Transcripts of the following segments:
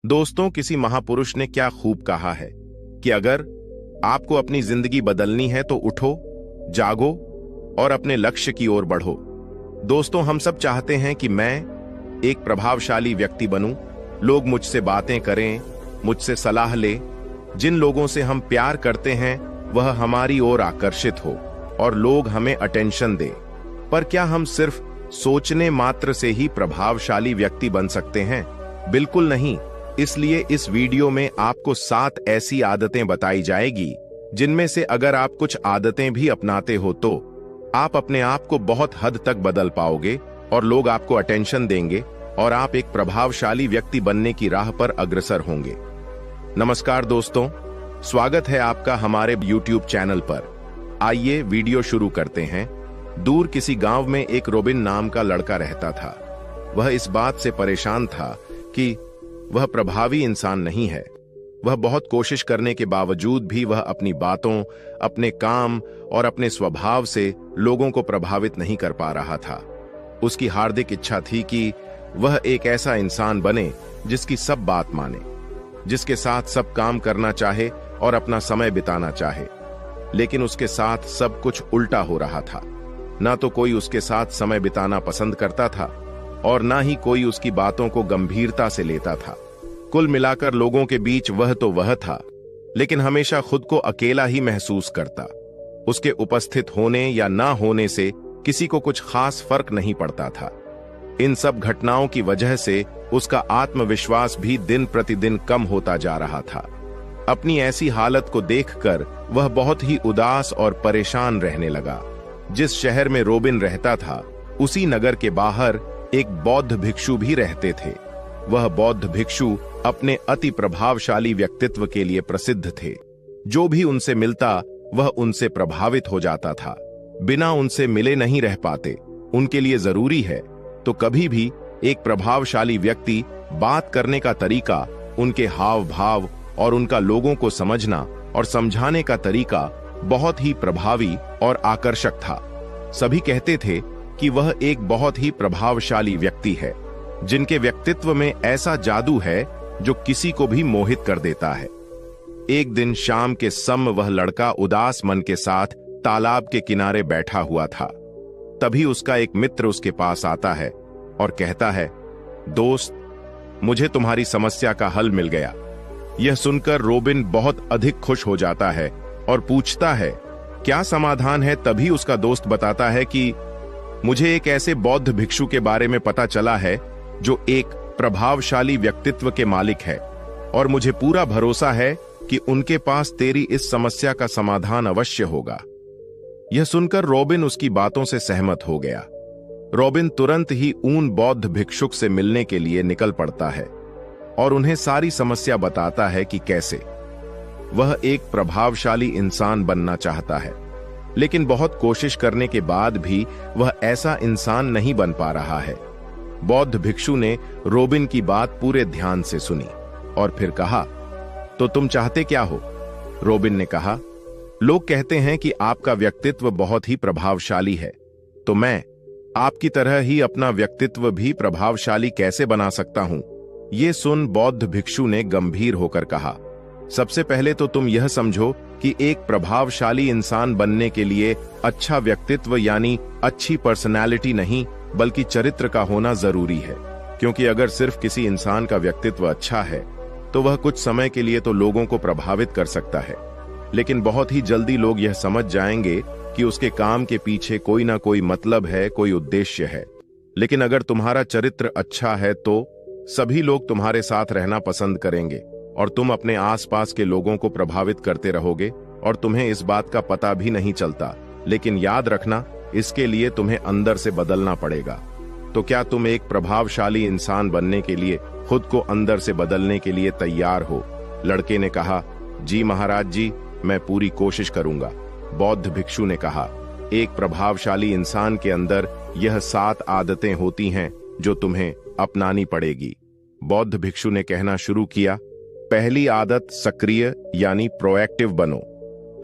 दोस्तों, किसी महापुरुष ने क्या खूब कहा है कि अगर आपको अपनी जिंदगी बदलनी है तो उठो, जागो और अपने लक्ष्य की ओर बढ़ो। दोस्तों, हम सब चाहते हैं कि मैं एक प्रभावशाली व्यक्ति बनूं, लोग मुझसे बातें करें, मुझसे सलाह ले, जिन लोगों से हम प्यार करते हैं वह हमारी ओर आकर्षित हो और लोग हमें अटेंशन दें। पर क्या हम सिर्फ सोचने मात्र से ही प्रभावशाली व्यक्ति बन सकते हैं? बिल्कुल नहीं। इसलिए इस वीडियो में आपको 7 ऐसी आदतें बताई जाएगी जिनमें से अगर आप कुछ आदतें भी अपनाते हो तो आप अपने आप को बहुत हद तक बदल पाओगे और लोग आपको अटेंशन देंगे और आप एक प्रभावशाली व्यक्ति बनने की राह पर अग्रसर होंगे। नमस्कार दोस्तों, स्वागत है आपका हमारे YouTube चैनल पर। आइए वीडियो शुरू करते हैं। दूर किसी गांव में एक रोबिन नाम का लड़का रहता था। वह इस बात से परेशान था कि वह प्रभावी इंसान नहीं है। वह बहुत कोशिश करने के बावजूद भी वह अपनी बातों, अपने काम और अपने स्वभाव से लोगों को प्रभावित नहीं कर पा रहा था। उसकी हार्दिक इच्छा थी कि वह एक ऐसा इंसान बने जिसकी सब बात माने, जिसके साथ सब काम करना चाहे और अपना समय बिताना चाहे। लेकिन उसके साथ सब कुछ उल्टा हो रहा था। ना तो कोई उसके साथ समय बिताना पसंद करता था और ना ही कोई उसकी बातों को गंभीरता से लेता था। कुल मिलाकर लोगों के बीच वह तो वह था, लेकिन हमेशा खुद को अकेला ही महसूस करता। उसके उपस्थित होने या ना होने से किसी को कुछ खास फर्क नहीं पड़ता था। इन सब घटनाओं की वजह से उसका आत्मविश्वास भी दिन प्रतिदिन कम होता जा रहा था। अपनी ऐसी हालत को देखकर वह बहुत ही उदास और परेशान रहने लगा। जिस शहर में रोबिन रहता था, उसी नगर के बाहर एक बौद्ध भिक्षु भी रहते थे। वह बौद्ध भिक्षु अपने अति प्रभावशाली व्यक्तित्व के लिए प्रसिद्ध थे। जो भी उनसे मिलता वह उनसे प्रभावित हो जाता था। बिना उनसे मिले नहीं रह पाते। उनके लिए जरूरी है तो कभी भी एक प्रभावशाली व्यक्ति बात करने का तरीका, उनके हाव भाव और उनका लोगों को समझना और समझाने का तरीका बहुत ही प्रभावी और आकर्षक था। सभी कहते थे कि वह एक बहुत ही प्रभावशाली व्यक्ति है, जिनके व्यक्तित्व में ऐसा जादू है जो किसी को भी मोहित कर देता है। एक दिन शाम के समय वह लड़का उदास मन के साथ तालाब के किनारे बैठा हुआ था। तभी उसका एक मित्र उसके पास आता है और कहता है, दोस्त, मुझे तुम्हारी समस्या का हल मिल गया। यह सुनकर रोबिन बहुत अधिक खुश हो जाता है और पूछता है, क्या समाधान है? तभी उसका दोस्त बताता है कि मुझे एक ऐसे बौद्ध भिक्षु के बारे में पता चला है जो एक प्रभावशाली व्यक्तित्व के मालिक है और मुझे पूरा भरोसा है कि उनके पास तेरी इस समस्या का समाधान अवश्य होगा। यह सुनकर रोबिन उसकी बातों से सहमत हो गया। रोबिन तुरंत ही उन बौद्ध भिक्षुक से मिलने के लिए निकल पड़ता है और उन्हें सारी समस्या बताता है कि कैसे वह एक प्रभावशाली इंसान बनना चाहता है, लेकिन बहुत कोशिश करने के बाद भी वह ऐसा इंसान नहीं बन पा रहा है। बौद्ध भिक्षु ने रोबिन की बात पूरे ध्यान से सुनी और फिर कहा, तो तुम चाहते क्या हो? रोबिन ने कहा, लोग कहते हैं कि आपका व्यक्तित्व बहुत ही प्रभावशाली है, तो मैं आपकी तरह ही अपना व्यक्तित्व भी प्रभावशाली कैसे बना सकता हूं? ये सुन बौद्ध भिक्षु ने गंभीर होकर कहा, सबसे पहले तो तुम यह समझो कि एक प्रभावशाली इंसान बनने के लिए अच्छा व्यक्तित्व यानी अच्छी पर्सनालिटी नहीं बल्कि चरित्र का होना जरूरी है। क्योंकि अगर सिर्फ किसी इंसान का व्यक्तित्व अच्छा है तो वह कुछ समय के लिए तो लोगों को प्रभावित कर सकता है, लेकिन बहुत ही जल्दी लोग यह समझ जाएंगे कि उसके काम के पीछे कोई ना कोई मतलब है, कोई उद्देश्य है। लेकिन अगर तुम्हारा चरित्र अच्छा है तो सभी लोग तुम्हारे साथ रहना पसंद करेंगे और तुम अपने आसपास के लोगों को प्रभावित करते रहोगे और तुम्हें इस बात का पता भी नहीं चलता। लेकिन याद रखना, इसके लिए तुम्हें अंदर से बदलना पड़ेगा। तो क्या तुम एक प्रभावशाली इंसान बनने के लिए खुद को अंदर से बदलने के लिए तैयार हो? लड़के ने कहा, जी महाराज जी, मैं पूरी कोशिश करूंगा। बौद्ध भिक्षु ने कहा, एक प्रभावशाली इंसान के अंदर यह 7 आदतें होती हैं जो तुम्हें अपनानी पड़ेगी। बौद्ध भिक्षु ने कहना शुरू किया, पहली आदत, सक्रिय यानी प्रोएक्टिव बनो।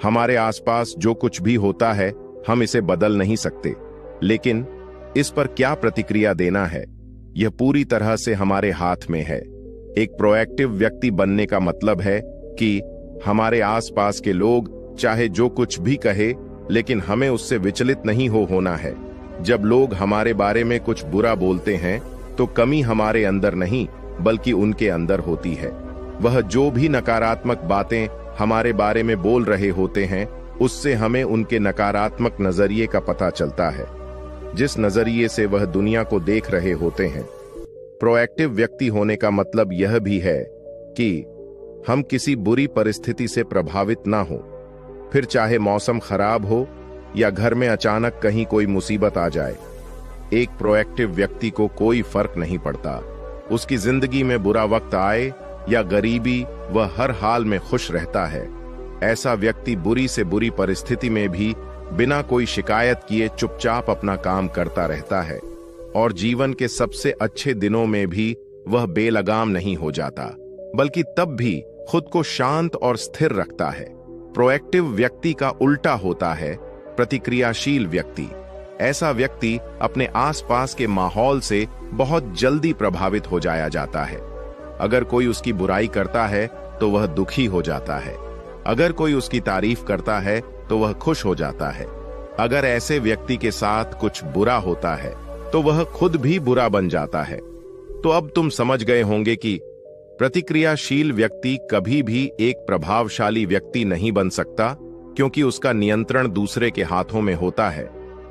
हमारे आसपास जो कुछ भी होता है हम इसे बदल नहीं सकते, लेकिन इस पर क्या प्रतिक्रिया देना है यह पूरी तरह से हमारे हाथ में है। एक प्रोएक्टिव व्यक्ति बनने का मतलब है कि हमारे आसपास के लोग चाहे जो कुछ भी कहे, लेकिन हमें उससे विचलित नहीं होना है। जब लोग हमारे बारे में कुछ बुरा बोलते हैं तो कमी हमारे अंदर नहीं बल्कि उनके अंदर होती है। वह जो भी नकारात्मक बातें हमारे बारे में बोल रहे होते हैं उससे हमें उनके नकारात्मक नजरिए का पता चलता है, जिस नजरिए से वह दुनिया को देख रहे होते हैं। प्रोएक्टिव व्यक्ति होने का मतलब यह भी है कि हम किसी बुरी परिस्थिति से प्रभावित ना हो, फिर चाहे मौसम खराब हो या घर में अचानक कहीं कोई मुसीबत आ जाए। एक प्रोएक्टिव व्यक्ति को कोई फर्क नहीं पड़ता, उसकी जिंदगी में बुरा वक्त आए या गरीबी, वह हर हाल में खुश रहता है। ऐसा व्यक्ति बुरी से बुरी परिस्थिति में भी बिना कोई शिकायत किए चुपचाप अपना काम करता रहता है, और जीवन के सबसे अच्छे दिनों में भी वह बेलगाम नहीं हो जाता, बल्कि तब भी खुद को शांत और स्थिर रखता है। प्रोएक्टिव व्यक्ति का उल्टा होता है प्रतिक्रियाशील व्यक्ति। ऐसा व्यक्ति अपने आसपास के माहौल से बहुत जल्दी प्रभावित हो जाता है। अगर कोई उसकी बुराई करता है तो वह दुखी हो जाता है, अगर कोई उसकी तारीफ करता है तो वह खुश हो जाता है। अगर ऐसे व्यक्ति के साथ कुछ बुरा होता है तो वह खुद भी बुरा बन जाता है। तो अब तुम समझ गए होंगे कि प्रतिक्रियाशील व्यक्ति कभी भी एक प्रभावशाली व्यक्ति नहीं बन सकता, क्योंकि उसका नियंत्रण दूसरे के हाथों में होता है।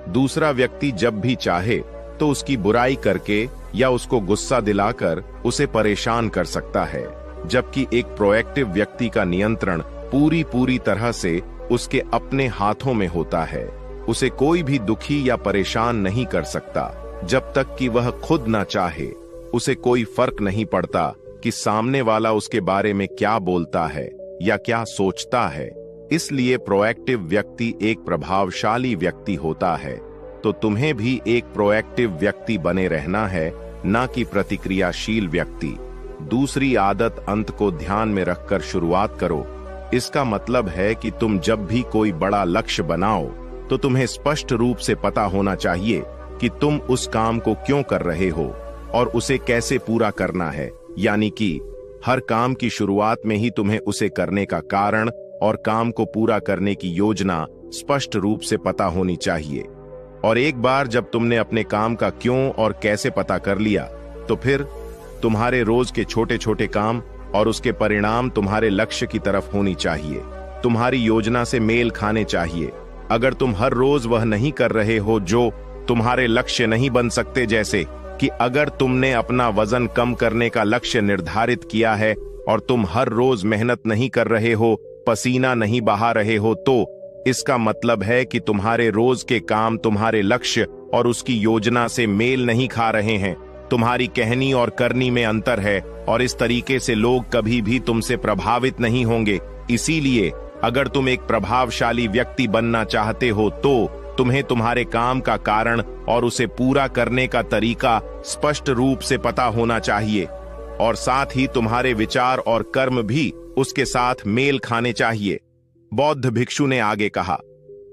दूसरा व्यक्ति जब भी चाहे तो उसकी बुराई करके या उसको गुस्सा दिलाकर उसे परेशान कर सकता है, जबकि एक प्रोएक्टिव व्यक्ति का नियंत्रण पूरी तरह से उसके अपने हाथों में होता है। उसे कोई भी दुखी या परेशान नहीं कर सकता जब तक कि वह खुद ना चाहे। उसे कोई फर्क नहीं पड़ता कि सामने वाला उसके बारे में क्या बोलता है या क्या सोचता है। इसलिए प्रोएक्टिव व्यक्ति एक प्रभावशाली व्यक्ति होता है। तो तुम्हें भी एक प्रोएक्टिव व्यक्ति बने रहना है, ना कि प्रतिक्रियाशील व्यक्ति। दूसरी आदत अंत को ध्यान में रखकर शुरुआत करो। इसका मतलब है कि तुम जब भी कोई बड़ा लक्ष्य बनाओ तो तुम्हें स्पष्ट रूप से पता होना चाहिए कि तुम उस काम को क्यों कर रहे हो और उसे कैसे पूरा करना है। यानी कि हर काम की शुरुआत में ही तुम्हें उसे करने का कारण और काम को पूरा करने की योजना स्पष्ट रूप से पता होनी चाहिए। और एक बार जब तुमने अपने काम का क्यों और कैसे पता कर लिया, तो फिर तुम्हारे रोज के छोटे छोटे काम और उसके परिणाम तुम्हारे लक्ष्य की तरफ होनी चाहिए, तुम्हारी योजना से मेल खाने चाहिए। अगर तुम हर रोज वह नहीं कर रहे हो जो तुम्हारे लक्ष्य नहीं बन सकते, जैसे कि अगर तुमने अपना वजन कम करने का लक्ष्य निर्धारित किया है और तुम हर रोज मेहनत नहीं कर रहे हो, पसीना नहीं बहा रहे हो, तो इसका मतलब है कि तुम्हारे रोज के काम तुम्हारे लक्ष्य और उसकी योजना से मेल नहीं खा रहे हैं। तुम्हारी कहनी और करनी में अंतर है, और इस तरीके से लोग कभी भी तुमसे प्रभावित नहीं होंगे। इसीलिए अगर तुम एक प्रभावशाली व्यक्ति बनना चाहते हो तो तुम्हें तुम्हारे काम का कारण और उसे पूरा करने का तरीका स्पष्ट रूप से पता होना चाहिए, और साथ ही तुम्हारे विचार और कर्म भी उसके साथ मेल खाने चाहिए। बौद्ध भिक्षु ने आगे कहा,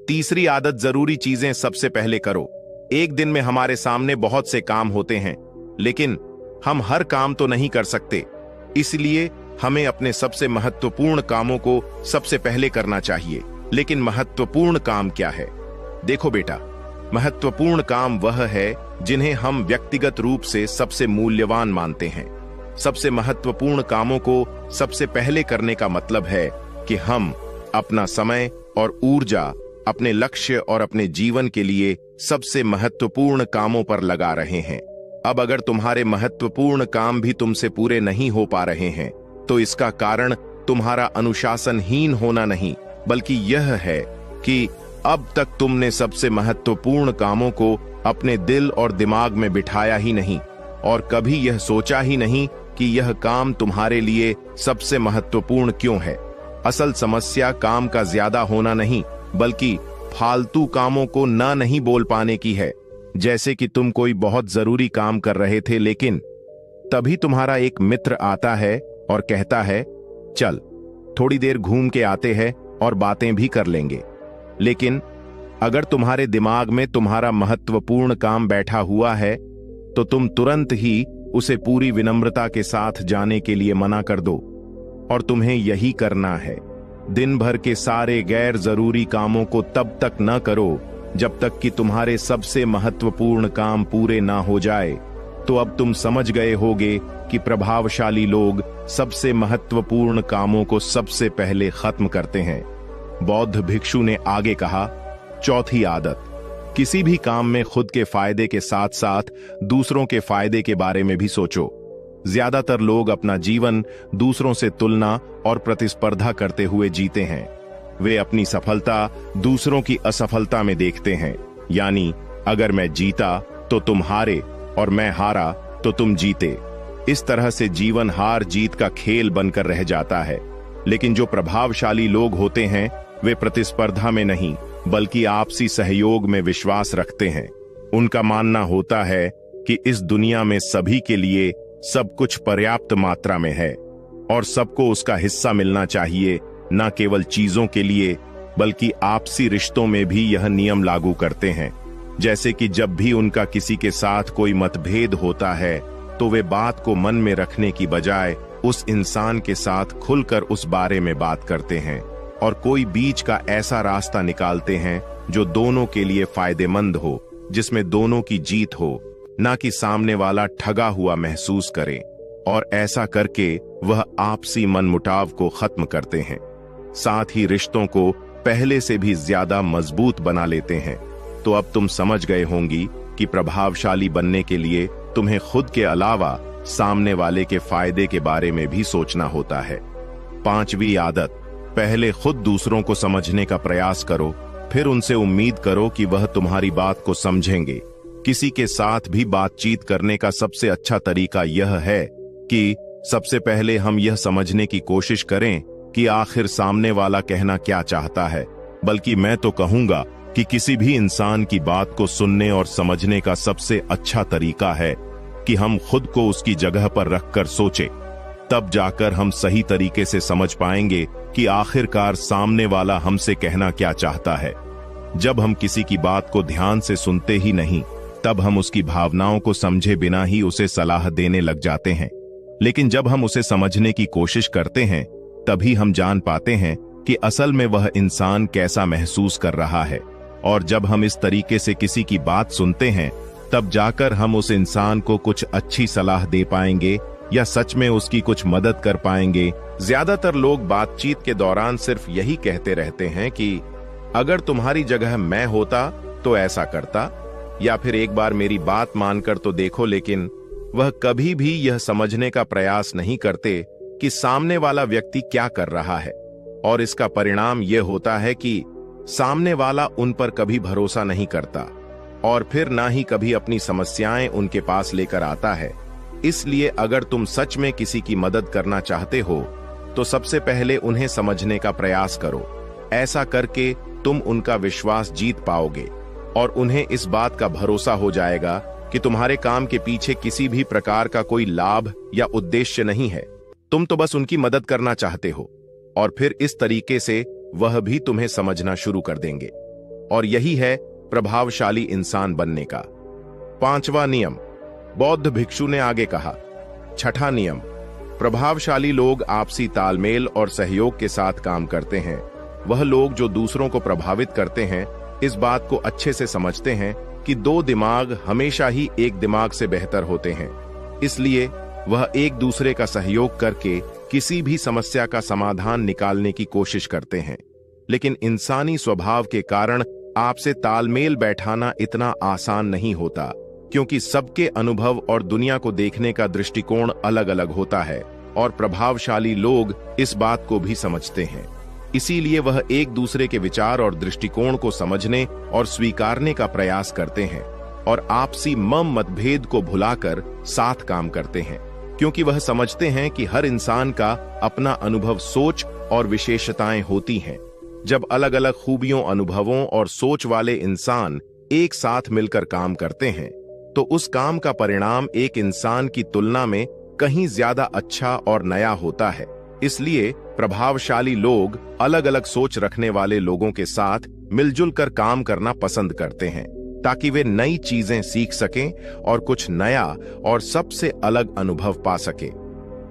तीसरी आदत, जरूरी चीजें सबसे पहले करो। एक दिन में हमारे सामने बहुत से काम होते हैं, लेकिन हम हर काम तो नहीं कर सकते। इसलिए हमें अपने सबसे महत्वपूर्ण कामों को सबसे पहले करना चाहिए। लेकिन महत्वपूर्ण काम क्या है? देखो बेटा, महत्वपूर्ण काम वह है जिन्हें हम व्यक्तिगत रूप से सबसे मूल्यवान मानते हैं। सबसे महत्वपूर्ण कामों को सबसे पहले करने का मतलब है कि हम अपना समय और ऊर्जा अपने लक्ष्य और अपने जीवन के लिए सबसे महत्वपूर्ण कामों पर लगा रहे हैं। अब अगर तुम्हारे महत्वपूर्ण काम भी तुमसे पूरे नहीं हो पा रहे हैं, तो इसका कारण तुम्हारा अनुशासनहीन होना नहीं, बल्कि यह है कि अब तक तुमने सबसे महत्वपूर्ण कामों को अपने दिल और दिमाग में बिठाया ही नहीं, और कभी यह सोचा ही नहीं कि यह काम तुम्हारे लिए सबसे महत्वपूर्ण क्यों है। असल समस्या काम का ज्यादा होना नहीं, बल्कि फालतू कामों को नहीं बोल पाने की है। जैसे कि तुम कोई बहुत जरूरी काम कर रहे थे, लेकिन तभी तुम्हारा एक मित्र आता है और कहता है, चल थोड़ी देर घूम के आते हैं और बातें भी कर लेंगे। लेकिन अगर तुम्हारे दिमाग में तुम्हारा महत्वपूर्ण काम बैठा हुआ है, तो तुम तुरंत ही उसे पूरी विनम्रता के साथ जाने के लिए मना कर दो। और तुम्हें यही करना है। दिन भर के सारे गैर जरूरी कामों को तब तक न करो जब तक कि तुम्हारे सबसे महत्वपूर्ण काम पूरे ना हो जाए। तो अब तुम समझ गए होगे कि प्रभावशाली लोग सबसे महत्वपूर्ण कामों को सबसे पहले खत्म करते हैं। बौद्ध भिक्षु ने आगे कहा, चौथी आदत, किसी भी काम में खुद के फायदे के साथ साथ दूसरों के फायदे के बारे में भी सोचो। ज्यादातर लोग अपना जीवन दूसरों से तुलना और प्रतिस्पर्धा करते हुए जीते हैं। वे अपनी सफलता दूसरों की असफलता में देखते हैं, यानी अगर मैं जीता तो तुम हारे और मैं हारा तो तुम जीते। इस तरह से जीवन हार जीत का खेल बनकर रह जाता है। लेकिन जो प्रभावशाली लोग होते हैं वे प्रतिस्पर्धा में नहीं बल्कि आपसी सहयोग में विश्वास रखते हैं। उनका मानना होता है कि इस दुनिया में सभी के लिए सब कुछ पर्याप्त मात्रा में है और सबको उसका हिस्सा मिलना चाहिए, न केवल चीजों के लिए बल्कि आपसी रिश्तों में भी यह नियम लागू करते हैं। जैसे कि जब भी उनका किसी के साथ कोई मतभेद होता है तो वे बात को मन में रखने की बजाय उस इंसान के साथ खुलकर उस बारे में बात करते हैं और कोई बीच का ऐसा रास्ता निकालते हैं जो दोनों के लिए फायदेमंद हो, जिसमें दोनों की जीत हो, ना कि सामने वाला ठगा हुआ महसूस करे। और ऐसा करके वह आपसी मनमुटाव को खत्म करते हैं, साथ ही रिश्तों को पहले से भी ज्यादा मजबूत बना लेते हैं। तो अब तुम समझ गए होंगी कि प्रभावशाली बनने के लिए तुम्हें खुद के अलावा सामने वाले के फायदे के बारे में भी सोचना होता है। पांचवी आदत, पहले खुद दूसरों को समझने का प्रयास करो, फिर उनसे उम्मीद करो कि वह तुम्हारी बात को समझेंगे। किसी के साथ भी बातचीत करने का सबसे अच्छा तरीका यह है कि सबसे पहले हम यह समझने की कोशिश करें कि आखिर सामने वाला कहना क्या चाहता है। बल्कि मैं तो कहूंगा कि किसी भी इंसान की बात को सुनने और समझने का सबसे अच्छा तरीका है कि हम खुद को उसकी जगह पर रखकर सोचें। तब जाकर हम सही तरीके से समझ पाएंगे कि आखिरकार सामने वाला हमसे कहना क्या चाहता है। जब हम किसी की बात को ध्यान से सुनते ही नहीं, तब हम उसकी भावनाओं को समझे बिना ही उसे सलाह देने लग जाते हैं। लेकिन जब हम उसे समझने की कोशिश करते हैं, तभी हम जान पाते हैं कि असल में वह इंसान कैसा महसूस कर रहा है। और जब हम इस तरीके से किसी की बात सुनते हैं, तब जाकर हम उस इंसान को कुछ अच्छी सलाह दे पाएंगे या सच में उसकी कुछ मदद कर पाएंगे। ज्यादातर लोग बातचीत के दौरान सिर्फ यही कहते रहते हैं कि अगर तुम्हारी जगह मैं होता तो ऐसा करता, या फिर एक बार मेरी बात मानकर तो देखो। लेकिन वह कभी भी यह समझने का प्रयास नहीं करते कि सामने वाला व्यक्ति क्या कर रहा है। और इसका परिणाम यह होता है कि सामने वाला उन पर कभी भरोसा नहीं करता और फिर ना ही कभी अपनी समस्याएं उनके पास लेकर आता है। इसलिए अगर तुम सच में किसी की मदद करना चाहते हो तो सबसे पहले उन्हें समझने का प्रयास करो। ऐसा करके तुम उनका विश्वास जीत पाओगे और उन्हें इस बात का भरोसा हो जाएगा कि तुम्हारे काम के पीछे किसी भी प्रकार का कोई लाभ या उद्देश्य नहीं है। तुम तो बस उनकी मदद करना चाहते हो और फिर इस तरीके से वह भी तुम्हें समझना शुरू कर देंगे। और यही है प्रभावशाली इंसान बनने का पांचवा नियम। बौद्ध भिक्षु ने आगे कहा, छठा नियम, प्रभावशाली लोग आपसी तालमेल और सहयोग के साथ काम करते हैं। वह लोग जो दूसरों को प्रभावित करते हैं इस बात को अच्छे से समझते हैं कि दो दिमाग हमेशा ही एक दिमाग से बेहतर होते हैं। इसलिए वह एक दूसरे का सहयोग करके किसी भी समस्या का समाधान निकालने की कोशिश करते हैं। लेकिन इंसानी स्वभाव के कारण आपसे तालमेल बैठाना इतना आसान नहीं होता, क्योंकि सबके अनुभव और दुनिया को देखने का दृष्टिकोण अलग अलग होता है और प्रभावशाली लोग इस बात को भी समझते हैं। इसीलिए वह एक दूसरे के विचार और दृष्टिकोण को समझने और स्वीकारने का प्रयास करते हैं और आपसी मतभेद को भुलाकर साथ काम करते हैं, क्योंकि वह समझते हैं कि हर इंसान का अपना अनुभव, सोच और विशेषताएं होती हैं। जब अलग अलग खूबियों, अनुभवों और सोच वाले इंसान एक साथ मिलकर काम करते हैं तो उस काम का परिणाम एक इंसान की तुलना में कहीं ज्यादा अच्छा और नया होता है। इसलिए प्रभावशाली लोग अलग अलग सोच रखने वाले लोगों के साथ मिलजुल कर काम करना पसंद करते हैं, ताकि वे नई चीजें सीख सकें और कुछ नया और सबसे अलग अनुभव पा सकें।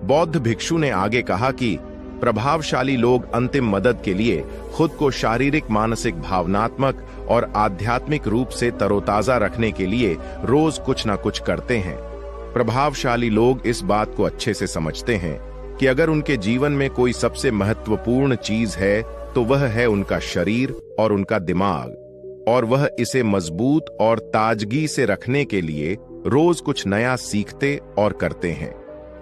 बौद्ध भिक्षु ने आगे कहा कि प्रभावशाली लोग अंतिम मदद के लिए खुद को शारीरिक, मानसिक, भावनात्मक और आध्यात्मिक रूप से तरोताजा रखने के लिए रोज कुछ ना कुछ करते हैं। प्रभावशाली लोग इस बात को अच्छे से समझते हैं कि अगर उनके जीवन में कोई सबसे महत्वपूर्ण चीज है तो वह है उनका शरीर और उनका दिमाग, और वह इसे मजबूत और ताजगी से रखने के लिए रोज कुछ नया सीखते और करते हैं।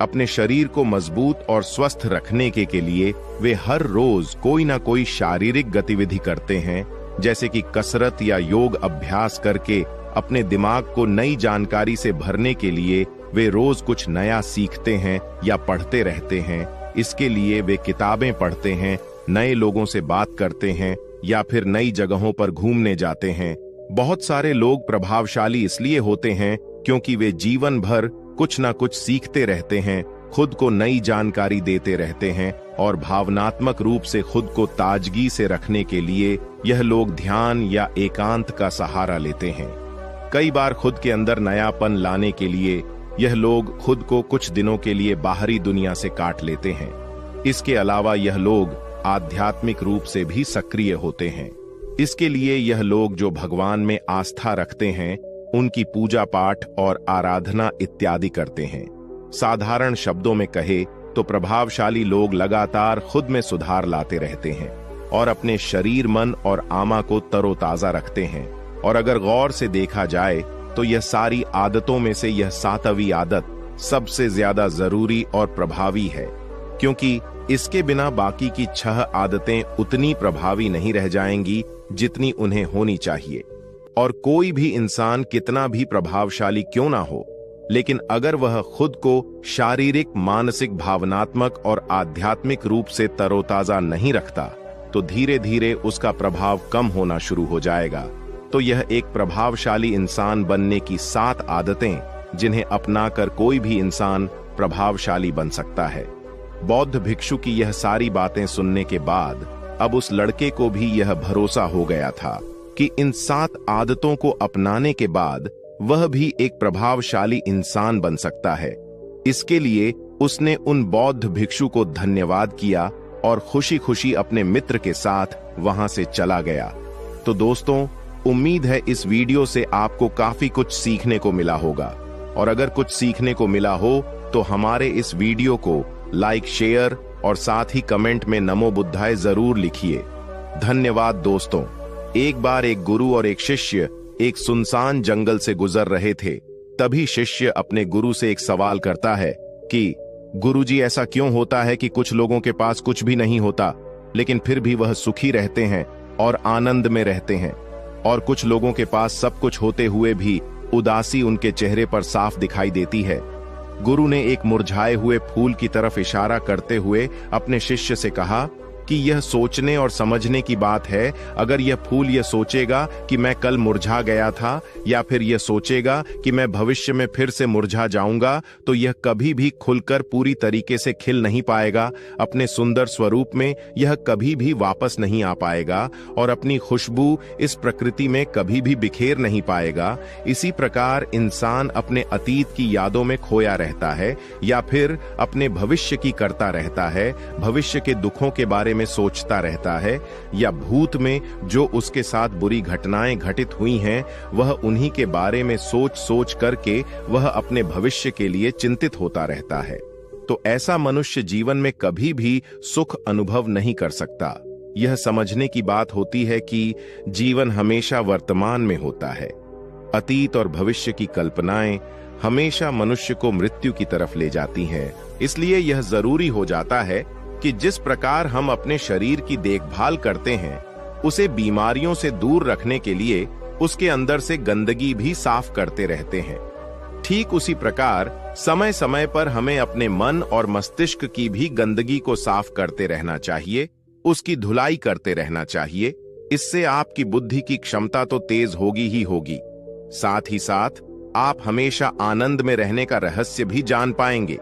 अपने शरीर को मजबूत और स्वस्थ रखने के लिए वे हर रोज कोई ना कोई शारीरिक गतिविधि करते हैं, जैसे कि कसरत या योग अभ्यास करके अपने दिमाग को नई जानकारी से भरने के लिए वे रोज कुछ नया सीखते हैं या पढ़ते रहते हैं। इसके लिए वे किताबें पढ़ते हैं, नए लोगों से बात करते हैं या फिर नई जगहों पर घूमने जाते हैं। बहुत सारे लोग प्रभावशाली इसलिए होते हैं क्योंकि वे जीवन भर कुछ ना कुछ सीखते रहते हैं, खुद को नई जानकारी देते रहते हैं और भावनात्मक रूप से खुद को ताजगी से रखने के लिए यह लोग ध्यान या एकांत का सहारा लेते हैं। कई बार खुद के अंदर नयापन लाने के लिए यह लोग खुद को कुछ दिनों के लिए बाहरी दुनिया से काट लेते हैं। इसके अलावा यह लोग आध्यात्मिक रूप से भी सक्रिय होते हैं। इसके लिए यह लोग जो भगवान में आस्था रखते हैं उनकी पूजा पाठ और आराधना इत्यादि करते हैं। साधारण शब्दों में कहे तो प्रभावशाली लोग लगातार खुद में सुधार लाते रहते हैं और अपने शरीर, मन और आत्मा को तरोताजा रखते हैं। और अगर गौर से देखा जाए तो यह सारी आदतों में से यह 7वीं आदत सबसे ज्यादा जरूरी और प्रभावी है, क्योंकि इसके बिना बाकी की 6 आदतें उतनी प्रभावी नहीं रह जाएंगी जितनी उन्हें होनी चाहिए। और कोई भी इंसान कितना भी प्रभावशाली क्यों ना हो, लेकिन अगर वह खुद को शारीरिक, मानसिक, भावनात्मक और आध्यात्मिक रूप से तरोताजा नहीं रखता तो धीरे धीरे उसका प्रभाव कम होना शुरू हो जाएगा। तो यह एक प्रभावशाली इंसान बनने की 7 आदतें जिन्हें अपनाकर कोई भी इंसान प्रभावशाली बन सकता है। बौद्ध भिक्षु की यह सारी बातें सुनने के बाद अब उस लड़के को भी यह भरोसा हो गया था कि इन 7 आदतों को अपनाने के बाद वह भी एक प्रभावशाली इंसान बन सकता है। इसके लिए उसने उन बौद्ध भिक्षु को धन्यवाद किया और खुशी खुशी अपने मित्र के साथ वहां से चला गया। तो दोस्तों, उम्मीद है इस वीडियो से आपको काफी कुछ सीखने को मिला होगा, और अगर कुछ सीखने को मिला हो तो हमारे इस वीडियो को लाइक, शेयर और साथ ही कमेंट में नमो बुद्धाय जरूर लिखिए। धन्यवाद दोस्तों। एक बार एक गुरु और एक शिष्य एक सुनसान जंगल से गुजर रहे थे। तभी शिष्य अपने गुरु से एक सवाल करता है कि गुरुजी, ऐसा क्यों होता है कि कुछ लोगों के पास कुछ भी नहीं होता लेकिन फिर भी वह सुखी रहते हैं और आनंद में रहते हैं, और कुछ लोगों के पास सब कुछ होते हुए भी उदासी उनके चेहरे पर साफ दिखाई देती है। गुरु ने एक मुरझाए हुए फूल की तरफ इशारा करते हुए अपने शिष्य से कहा कि यह सोचने और समझने की बात है। अगर यह फूल यह सोचेगा कि मैं कल मुरझा गया था, या फिर यह सोचेगा कि मैं भविष्य में फिर से मुरझा जाऊंगा, तो यह कभी भी खुलकर पूरी तरीके से खिल नहीं पाएगा। अपने सुंदर स्वरूप में यह कभी भी वापस नहीं आ पाएगा और अपनी खुशबू इस प्रकृति में कभी भी बिखेर नहीं पाएगा। इसी प्रकार इंसान अपने अतीत की यादों में खोया रहता है या फिर अपने भविष्य की करता रहता है, भविष्य के दुखों के बारे में सोचता रहता है, या भूत में जो उसके साथ बुरी घटनाएं घटित हुई हैं वह उन्हीं के बारे में सोच सोच करके वह अपने भविष्य के लिए चिंतित होता रहता है। तो ऐसा मनुष्य जीवन में कभी भी सुख अनुभव नहीं कर सकता। यह समझने की बात होती है कि जीवन हमेशा वर्तमान में होता है। अतीत और भविष्य की कल्पनाएं हमेशा मनुष्य को मृत्यु की तरफ ले जाती हैं। इसलिए यह जरूरी हो जाता है कि जिस प्रकार हम अपने शरीर की देखभाल करते हैं, उसे बीमारियों से दूर रखने के लिए उसके अंदर से गंदगी भी साफ करते रहते हैं। ठीक उसी प्रकार समय समय पर हमें अपने मन और मस्तिष्क की भी गंदगी को साफ करते रहना चाहिए, उसकी धुलाई करते रहना चाहिए। इससे आपकी बुद्धि की क्षमता तो तेज होगी ही होगी, साथ ही साथ आप हमेशा आनंद में रहने का रहस्य भी जान पाएंगे।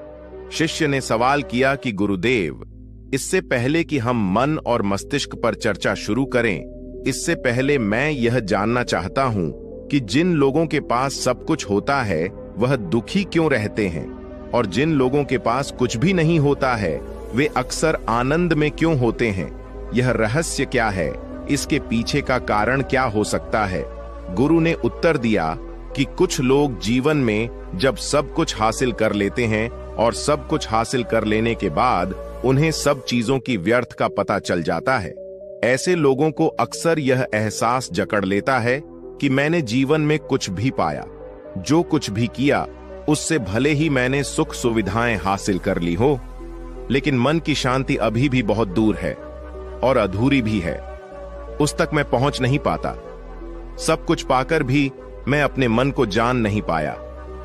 शिष्य ने सवाल किया कि गुरुदेव, इससे पहले कि हम मन और मस्तिष्क पर चर्चा शुरू करें, इससे पहले मैं यह जानना चाहता हूं कि जिन लोगों के पास सब कुछ होता है वह दुखी क्यों रहते हैं, और जिन लोगों के पास कुछ भी नहीं होता है वे अक्सर आनंद में क्यों होते हैं। यह रहस्य क्या है, इसके पीछे का कारण क्या हो सकता है। गुरु ने उत्तर दिया कि कुछ लोग जीवन में जब सब कुछ हासिल कर लेते हैं और सब कुछ हासिल कर लेने के बाद उन्हें सब चीजों की व्यर्थ का पता चल जाता है। ऐसे लोगों को अक्सर यह एहसास जकड़ लेता है कि मैंने जीवन में कुछ भी पाया, जो कुछ भी किया उससे भले ही मैंने सुख सुविधाएं हासिल कर ली हो, लेकिन मन की शांति अभी भी बहुत दूर है और अधूरी भी है। उस तक मैं पहुंच नहीं पाता। सब कुछ पाकर भी मैं अपने मन को जान नहीं पाया।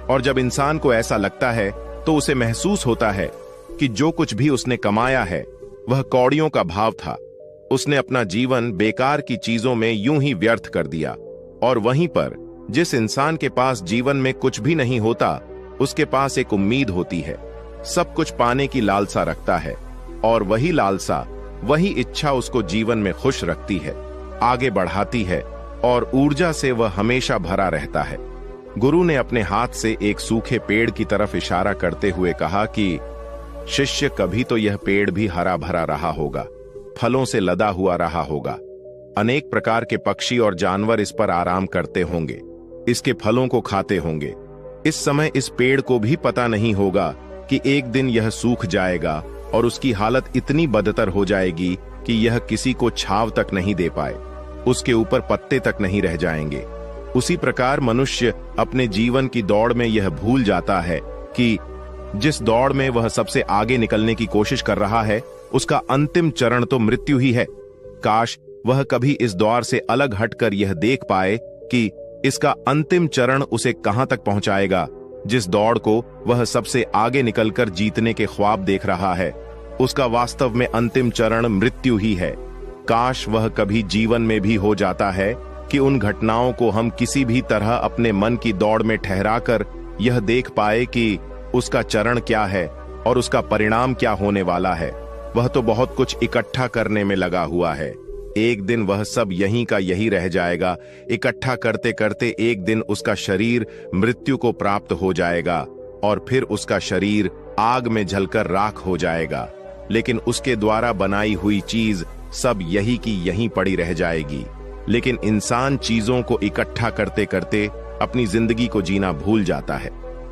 और जब इंसान को ऐसा लगता है तो उसे महसूस होता है कि जो कुछ भी उसने कमाया है वह कौड़ियों का भाव था। उसने अपना जीवन बेकार की चीजों में यूं ही व्यर्थ कर दिया। और वहीं पर जिस इंसान के पास जीवन में कुछ भी नहीं होता, उसके पास एक उम्मीद होती है, सब कुछ पाने की लालसा रखता है, और वही लालसा, वही इच्छा उसको जीवन में खुश रखती है, आगे बढ़ाती है और ऊर्जा से वह हमेशा भरा रहता है। गुरु ने अपने हाथ से एक सूखे पेड़ की तरफ इशारा करते हुए कहा कि शिष्य, कभी तो यह पेड़ भी हरा भरा रहा होगा, फलों से लदा हुआ रहा होगा। अनेक प्रकार के पक्षी और जानवर इस पर आराम करते होंगे, इसके फलों को खाते होंगे। इस समय इस पेड़ को भी पता नहीं होगा कि एक दिन यह सूख जाएगा और उसकी हालत इतनी बदतर हो जाएगी कि यह किसी को छांव तक नहीं दे पाए, उसके ऊपर पत्ते तक नहीं रह जाएंगे। उसी प्रकार मनुष्य अपने जीवन की दौड़ में यह भूल जाता है कि जिस दौड़ में वह सबसे आगे निकलने की कोशिश कर रहा है उसका अंतिम चरण तो मृत्यु ही है। काश वह कभी इस दौर से अलग हटकर यह देख पाए कि इसका अंतिम चरण उसे कहां तक पहुंचाएगा। जिस दौड़ को वह सबसे आगे निकलकर जीतने के ख्वाब देख रहा है, उसका वास्तव में अंतिम चरण मृत्यु ही है। काश वह कभी जीवन में भी हो जाता है कि उन घटनाओं को हम किसी भी तरह अपने मन की दौड़ में ठहराकर यह देख पाए कि उसका चरण क्या है और उसका परिणाम क्या होने वाला है। वह तो बहुत कुछ इकट्ठा करने में लगा हुआ है, एक दिन वह सब यहीं का यही रह जाएगा। इकट्ठा करते करते एक दिन उसका शरीर मृत्यु को प्राप्त हो जाएगा और फिर उसका शरीर आग में जलकर राख हो जाएगा, लेकिन उसके द्वारा बनाई हुई चीज सब यही की यहीं पड़ी रह जाएगी। लेकिन इंसान चीजों को इकट्ठा करते करते अपनी जिंदगी को जीना भूल जाता है।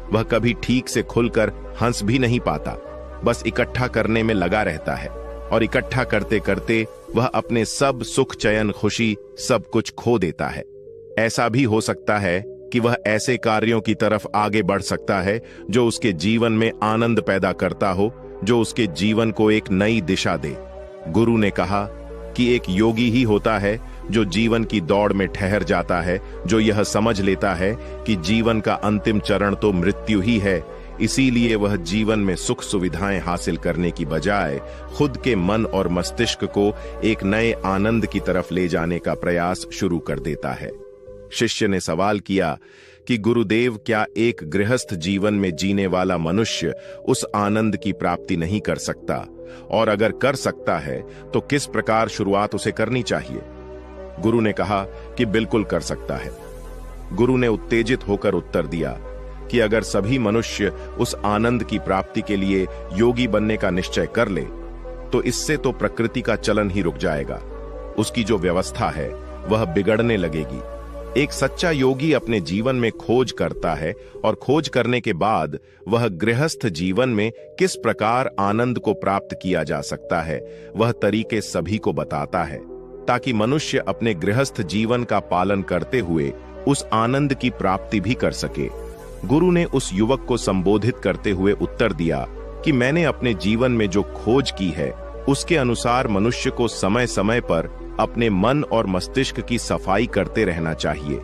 वह कभी ठीक से खुलकर हंस भी नहीं पाता, बस इकट्ठा करने में लगा रहता है और इकट्ठा करते करते वह अपने सब सुख चयन खुशी सब कुछ खो देता है। ऐसा भी हो सकता है कि वह ऐसे कार्यों की तरफ आगे बढ़ सकता है जो उसके जीवन में आनंद पैदा करता हो, जो उसके जीवन को एक नई दिशा दे। गुरु ने कहा कि एक योगी ही होता है जो जीवन की दौड़ में ठहर जाता है, जो यह समझ लेता है कि जीवन का अंतिम चरण तो मृत्यु ही है। इसीलिए वह जीवन में सुख सुविधाएं हासिल करने की बजाय खुद के मन और मस्तिष्क को एक नए आनंद की तरफ ले जाने का प्रयास शुरू कर देता है। शिष्य ने सवाल किया कि गुरुदेव, क्या एक गृहस्थ जीवन में जीने वाला मनुष्य उस आनंद की प्राप्ति नहीं कर सकता, और अगर कर सकता है तो किस प्रकार शुरुआत उसे करनी चाहिए? गुरु ने कहा कि बिल्कुल कर सकता है। गुरु ने उत्तेजित होकर उत्तर दिया कि अगर सभी मनुष्य उस आनंद की प्राप्ति के लिए योगी बनने का निश्चय कर ले तो इससे तो प्रकृति का चलन ही रुक जाएगा, उसकी जो व्यवस्था है वह बिगड़ने लगेगी। एक सच्चा योगी अपने जीवन में खोज करता है और खोज करने के बाद वह गृहस्थ जीवन में किस प्रकार आनंद को प्राप्त किया जा सकता है वह तरीके सभी को बताता है, ताकि मनुष्य अपने गृहस्थ जीवन का पालन करते हुए उस आनंद की प्राप्ति भी कर सके। गुरु ने उस युवक को संबोधित करते हुए उत्तर दिया कि मैंने अपने जीवन में जो खोज की है उसके अनुसार मनुष्य को समय समय पर अपने मन और मस्तिष्क की सफाई करते रहना चाहिए।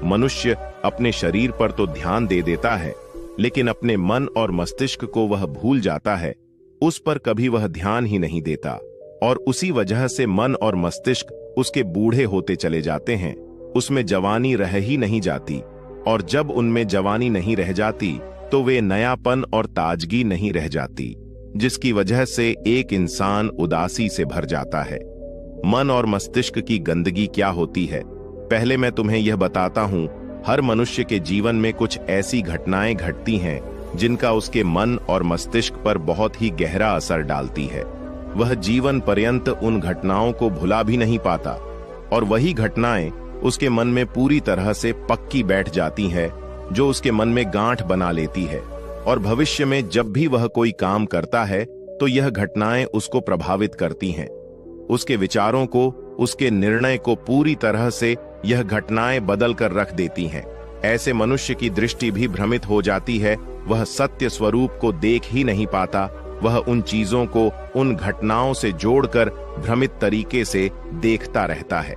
मनुष्य अपने शरीर पर तो ध्यान दे देता है, लेकिन अपने मन और मस्तिष्क को वह भूल जाता है, उस पर कभी वह ध्यान ही नहीं देता, और उसी वजह से मन और मस्तिष्क उसके बूढ़े होते चले जाते हैं, उसमें जवानी रह ही नहीं जाती, और जब उनमें जवानी नहीं रह जाती तो वे नयापन और ताजगी नहीं रह जाती, जिसकी वजह से एक इंसान उदासी से भर जाता है। मन और मस्तिष्क की गंदगी क्या होती है, पहले मैं तुम्हें यह बताता हूं हर मनुष्य के जीवन में कुछ ऐसी घटनाएं घटती हैं जिनका उसके मन और मस्तिष्क पर बहुत ही गहरा असर डालती है। वह जीवन पर्यंत उन घटनाओं को भुला भी नहीं पाता और वही घटनाएं उसके मन में पूरी तरह से पक्की बैठ जाती है, जो उसके मन में गांठ बना लेती है। और भविष्य में जब भी वह कोई काम करता है तो यह घटनाएं उसको प्रभावित करती हैं। उसके विचारों को, उसके निर्णय को पूरी तरह से यह घटनाएं बदल कर रख देती हैं। ऐसे मनुष्य की दृष्टि भी भ्रमित हो जाती है, वह सत्य स्वरूप को देख ही नहीं पाता। वह उन चीजों को उन घटनाओं से जोड़कर भ्रमित तरीके से देखता रहता है।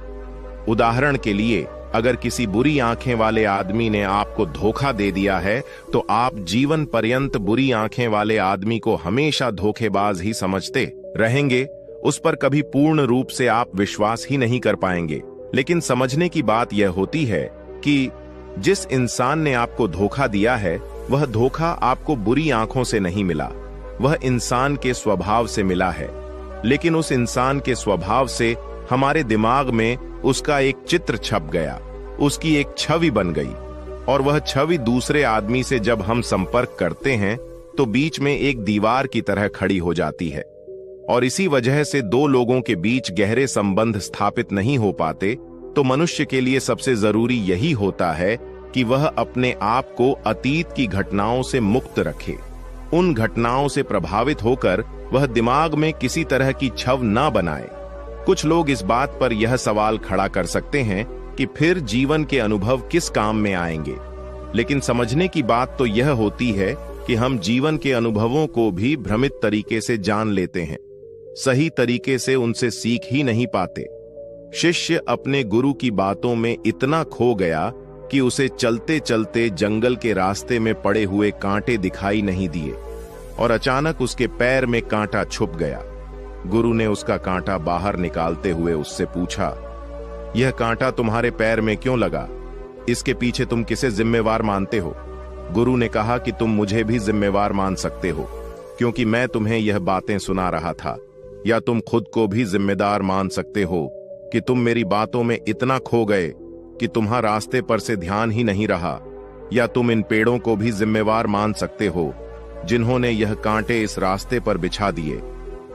उदाहरण के लिए, अगर किसी बुरी आंखें वाले आदमी ने आपको धोखा दे दिया है तो आप जीवन पर्यंत बुरी आंखें वाले आदमी को हमेशा धोखेबाज ही समझते रहेंगे। उस पर कभी पूर्ण रूप से आप विश्वास ही नहीं कर पाएंगे। लेकिन समझने की बात यह होती है कि जिस इंसान ने आपको धोखा दिया है, वह धोखा आपको बुरी आंखों से नहीं मिला, वह इंसान के स्वभाव से मिला है। लेकिन उस इंसान के स्वभाव से हमारे दिमाग में उसका एक चित्र छप गया, उसकी एक छवि बन गई, और वह छवि दूसरे आदमी से जब हम संपर्क करते हैं तो बीच में एक दीवार की तरह खड़ी हो जाती है। और इसी वजह से दो लोगों के बीच गहरे संबंध स्थापित नहीं हो पाते। तो मनुष्य के लिए सबसे जरूरी यही होता है कि वह अपने आप को अतीत की घटनाओं से मुक्त रखे। उन घटनाओं से प्रभावित होकर वह दिमाग में किसी तरह की छव ना बनाए। कुछ लोग इस बात पर यह सवाल खड़ा कर सकते हैं कि फिर जीवन के अनुभव किस काम में आएंगे। लेकिन समझने की बात तो यह होती है कि हम जीवन के अनुभवों को भी भ्रमित तरीके से जान लेते हैं, सही तरीके से उनसे सीख ही नहीं पाते। शिष्य अपने गुरु की बातों में इतना खो गया कि उसे चलते चलते जंगल के रास्ते में पड़े हुए कांटे दिखाई नहीं दिए और अचानक उसके पैर में कांटा छुप गया। गुरु ने उसका कांटा बाहर निकालते हुए उससे पूछा, यह कांटा तुम्हारे पैर में क्यों लगा? इसके पीछे तुम किसे जिम्मेवार मानते हो? गुरु ने कहा कि तुम मुझे भी जिम्मेवार मान सकते हो, क्योंकि मैं तुम्हें यह बातें सुना रहा था। या तुम खुद को भी जिम्मेदार मान सकते हो कि तुम मेरी बातों में इतना खो गए कि तुम्हारा रास्ते पर से ध्यान ही नहीं रहा। या तुम इन पेड़ों को भी जिम्मेवार मान सकते हो जिन्होंने यह कांटे इस रास्ते पर बिछा दिए।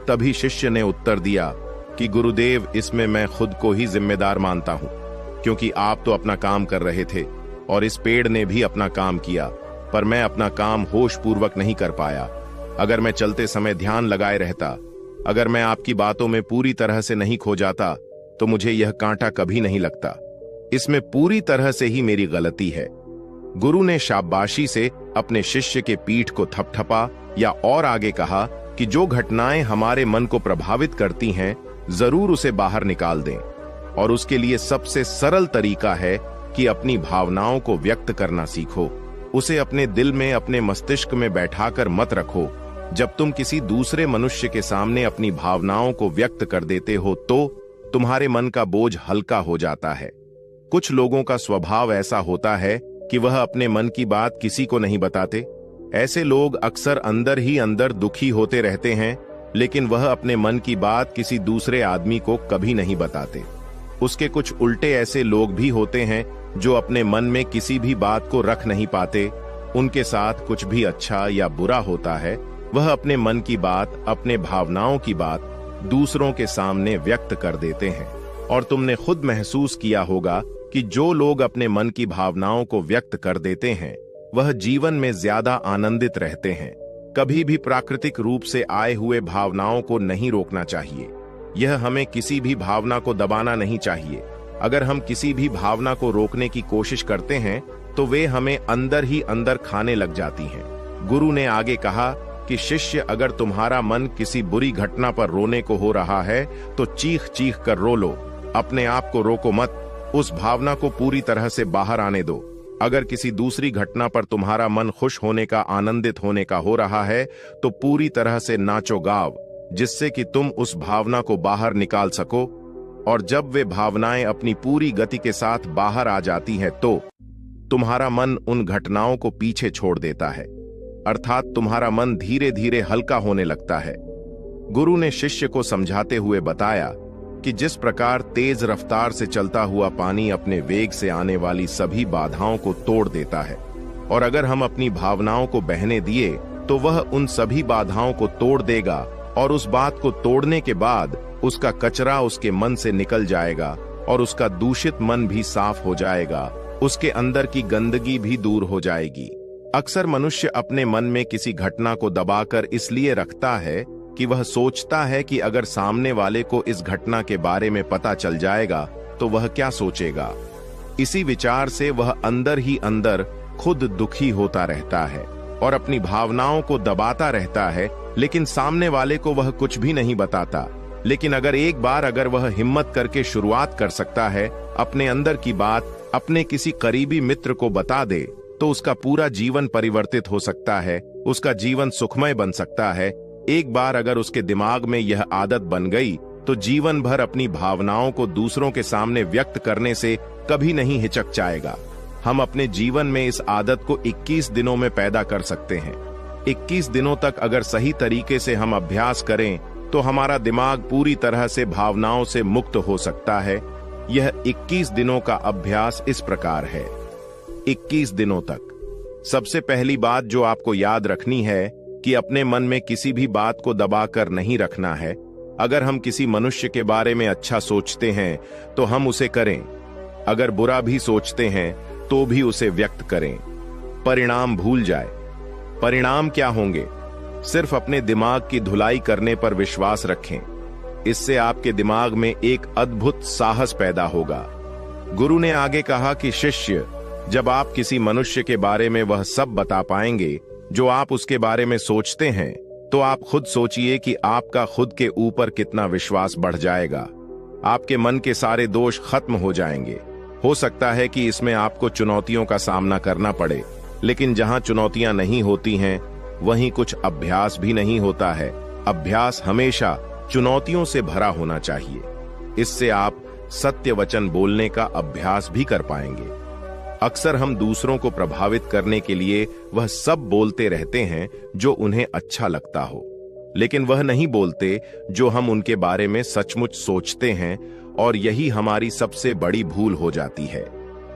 तभी शिष्य ने उत्तर दिया कि गुरुदेव, इसमें मैं खुद को ही जिम्मेदार मानता हूं, क्योंकि आप तो अपना काम कर रहे थे और इस पेड़ ने भी अपना काम किया, पर मैं अपना काम होश पूर्वक नहीं कर पाया। अगर मैं चलते समय ध्यान लगाए रहता, अगर मैं आपकी बातों में पूरी तरह से नहीं खो जाता, तो मुझे यह कांटा कभी नहीं लगता। इसमें पूरी तरह से ही मेरी गलती है। गुरु ने शाबाशी से अपने शिष्य के पीठ को थपथपा या और आगे कहा कि जो घटनाएं हमारे मन को प्रभावित करती हैं, जरूर उसे बाहर निकाल दें। और उसके लिए सबसे सरल तरीका है कि अपनी भावनाओं को व्यक्त करना सीखो। उसे अपने दिल में, अपने मस्तिष्क में बैठाकर मत रखो। जब तुम किसी दूसरे मनुष्य के सामने अपनी भावनाओं को व्यक्त कर देते हो तो तुम्हारे मन का बोझ हल्का हो जाता है। कुछ लोगों का स्वभाव ऐसा होता है कि वह अपने मन की बात किसी को नहीं बताते। ऐसे लोग अक्सर अंदर ही अंदर दुखी होते रहते हैं, लेकिन वह अपने मन की बात किसी दूसरे आदमी को कभी नहीं बताते। उसके कुछ उल्टे ऐसे लोग भी होते हैं जो अपने मन में किसी भी बात को रख नहीं पाते। उनके साथ कुछ भी अच्छा या बुरा होता है, वह अपने मन की बात, अपने भावनाओं की बात दूसरों के सामने व्यक्त कर देते हैं। और तुमने खुद महसूस किया होगा कि जो लोग अपने मन की भावनाओं को व्यक्त कर देते हैं, वह जीवन में ज्यादा आनंदित रहते हैं। कभी भी प्राकृतिक रूप से आए हुए भावनाओं को नहीं रोकना चाहिए। यह हमें किसी भी भावना को दबाना नहीं चाहिए। अगर हम किसी भी भावना को रोकने की कोशिश करते हैं तो वे हमें अंदर ही अंदर खाने लग जाती हैं। गुरु ने आगे कहा कि शिष्य, अगर तुम्हारा मन किसी बुरी घटना पर रोने को हो रहा है तो चीख चीख कर रो लो, अपने आप को रोको मत, उस भावना को पूरी तरह से बाहर आने दो। अगर किसी दूसरी घटना पर तुम्हारा मन खुश होने का, आनंदित होने का हो रहा है तो पूरी तरह से नाचो गाओ, जिससे कि तुम उस भावना को बाहर निकाल सको। और जब वे भावनाएं अपनी पूरी गति के साथ बाहर आ जाती हैं तो तुम्हारा मन उन घटनाओं को पीछे छोड़ देता है, अर्थात तुम्हारा मन धीरे धीरे हल्का होने लगता है। गुरु ने शिष्य को समझाते हुए बताया कि जिस प्रकार तेज रफ्तार से चलता हुआ पानी अपने वेग से आने वाली सभी बाधाओं को तोड़ देता है, और अगर हम अपनी भावनाओं को बहने दिए तो वह उन सभी बाधाओं को तोड़ देगा, और उस बात को तोड़ने के बाद उसका कचरा उसके मन से निकल जाएगा और उसका दूषित मन भी साफ हो जाएगा, उसके अंदर की गंदगी भी दूर हो जाएगी। अक्सर मनुष्य अपने मन में किसी घटना को दबाकर इसलिए रखता है कि वह सोचता है कि अगर सामने वाले को इस घटना के बारे में पता चल जाएगा तो वह क्या सोचेगा। इसी विचार से वह अंदर ही अंदर खुद दुखी होता रहता है और अपनी भावनाओं को दबाता रहता है, लेकिन सामने वाले को वह कुछ भी नहीं बताता। लेकिन अगर वह हिम्मत करके शुरुआत कर सकता है, अपने अंदर की बात अपने किसी करीबी मित्र को बता दे, तो उसका पूरा जीवन परिवर्तित हो सकता है, उसका जीवन सुखमय बन सकता है। एक बार अगर उसके दिमाग में यह आदत बन गई तो जीवन भर अपनी भावनाओं को दूसरों के सामने व्यक्त करने से कभी नहीं हिचकचाएगा। हम अपने जीवन में इस आदत को 21 दिनों में पैदा कर सकते हैं। 21 दिनों तक अगर सही तरीके से हम अभ्यास करें तो हमारा दिमाग पूरी तरह से भावनाओं से मुक्त हो सकता है। यह 21 दिनों का अभ्यास इस प्रकार है। 21 दिनों तक सबसे पहली बात जो आपको याद रखनी है कि अपने मन में किसी भी बात को दबाकर नहीं रखना है। अगर हम किसी मनुष्य के बारे में अच्छा सोचते हैं तो हम उसे करें, अगर बुरा भी सोचते हैं तो भी उसे व्यक्त करें। परिणाम भूल जाए। परिणाम क्या होंगे? सिर्फ अपने दिमाग की धुलाई करने पर विश्वास रखें। इससे आपके दिमाग में एक अद्भुत साहस पैदा होगा। गुरु ने आगे कहा कि शिष्य, जब आप किसी मनुष्य के बारे में वह सब बता पाएंगे जो आप उसके बारे में सोचते हैं, तो आप खुद सोचिए कि आपका खुद के ऊपर कितना विश्वास बढ़ जाएगा। आपके मन के सारे दोष खत्म हो जाएंगे। हो सकता है कि इसमें आपको चुनौतियों का सामना करना पड़े, लेकिन जहां चुनौतियां नहीं होती हैं वहीं कुछ अभ्यास भी नहीं होता है। अभ्यास हमेशा चुनौतियों से भरा होना चाहिए। इससे आप सत्य वचन बोलने का अभ्यास भी कर पाएंगे। अक्सर हम दूसरों को प्रभावित करने के लिए वह सब बोलते रहते हैं जो उन्हें अच्छा लगता हो, लेकिन वह नहीं बोलते जो हम उनके बारे में सचमुच सोचते हैं, और यही हमारी सबसे बड़ी भूल हो जाती है,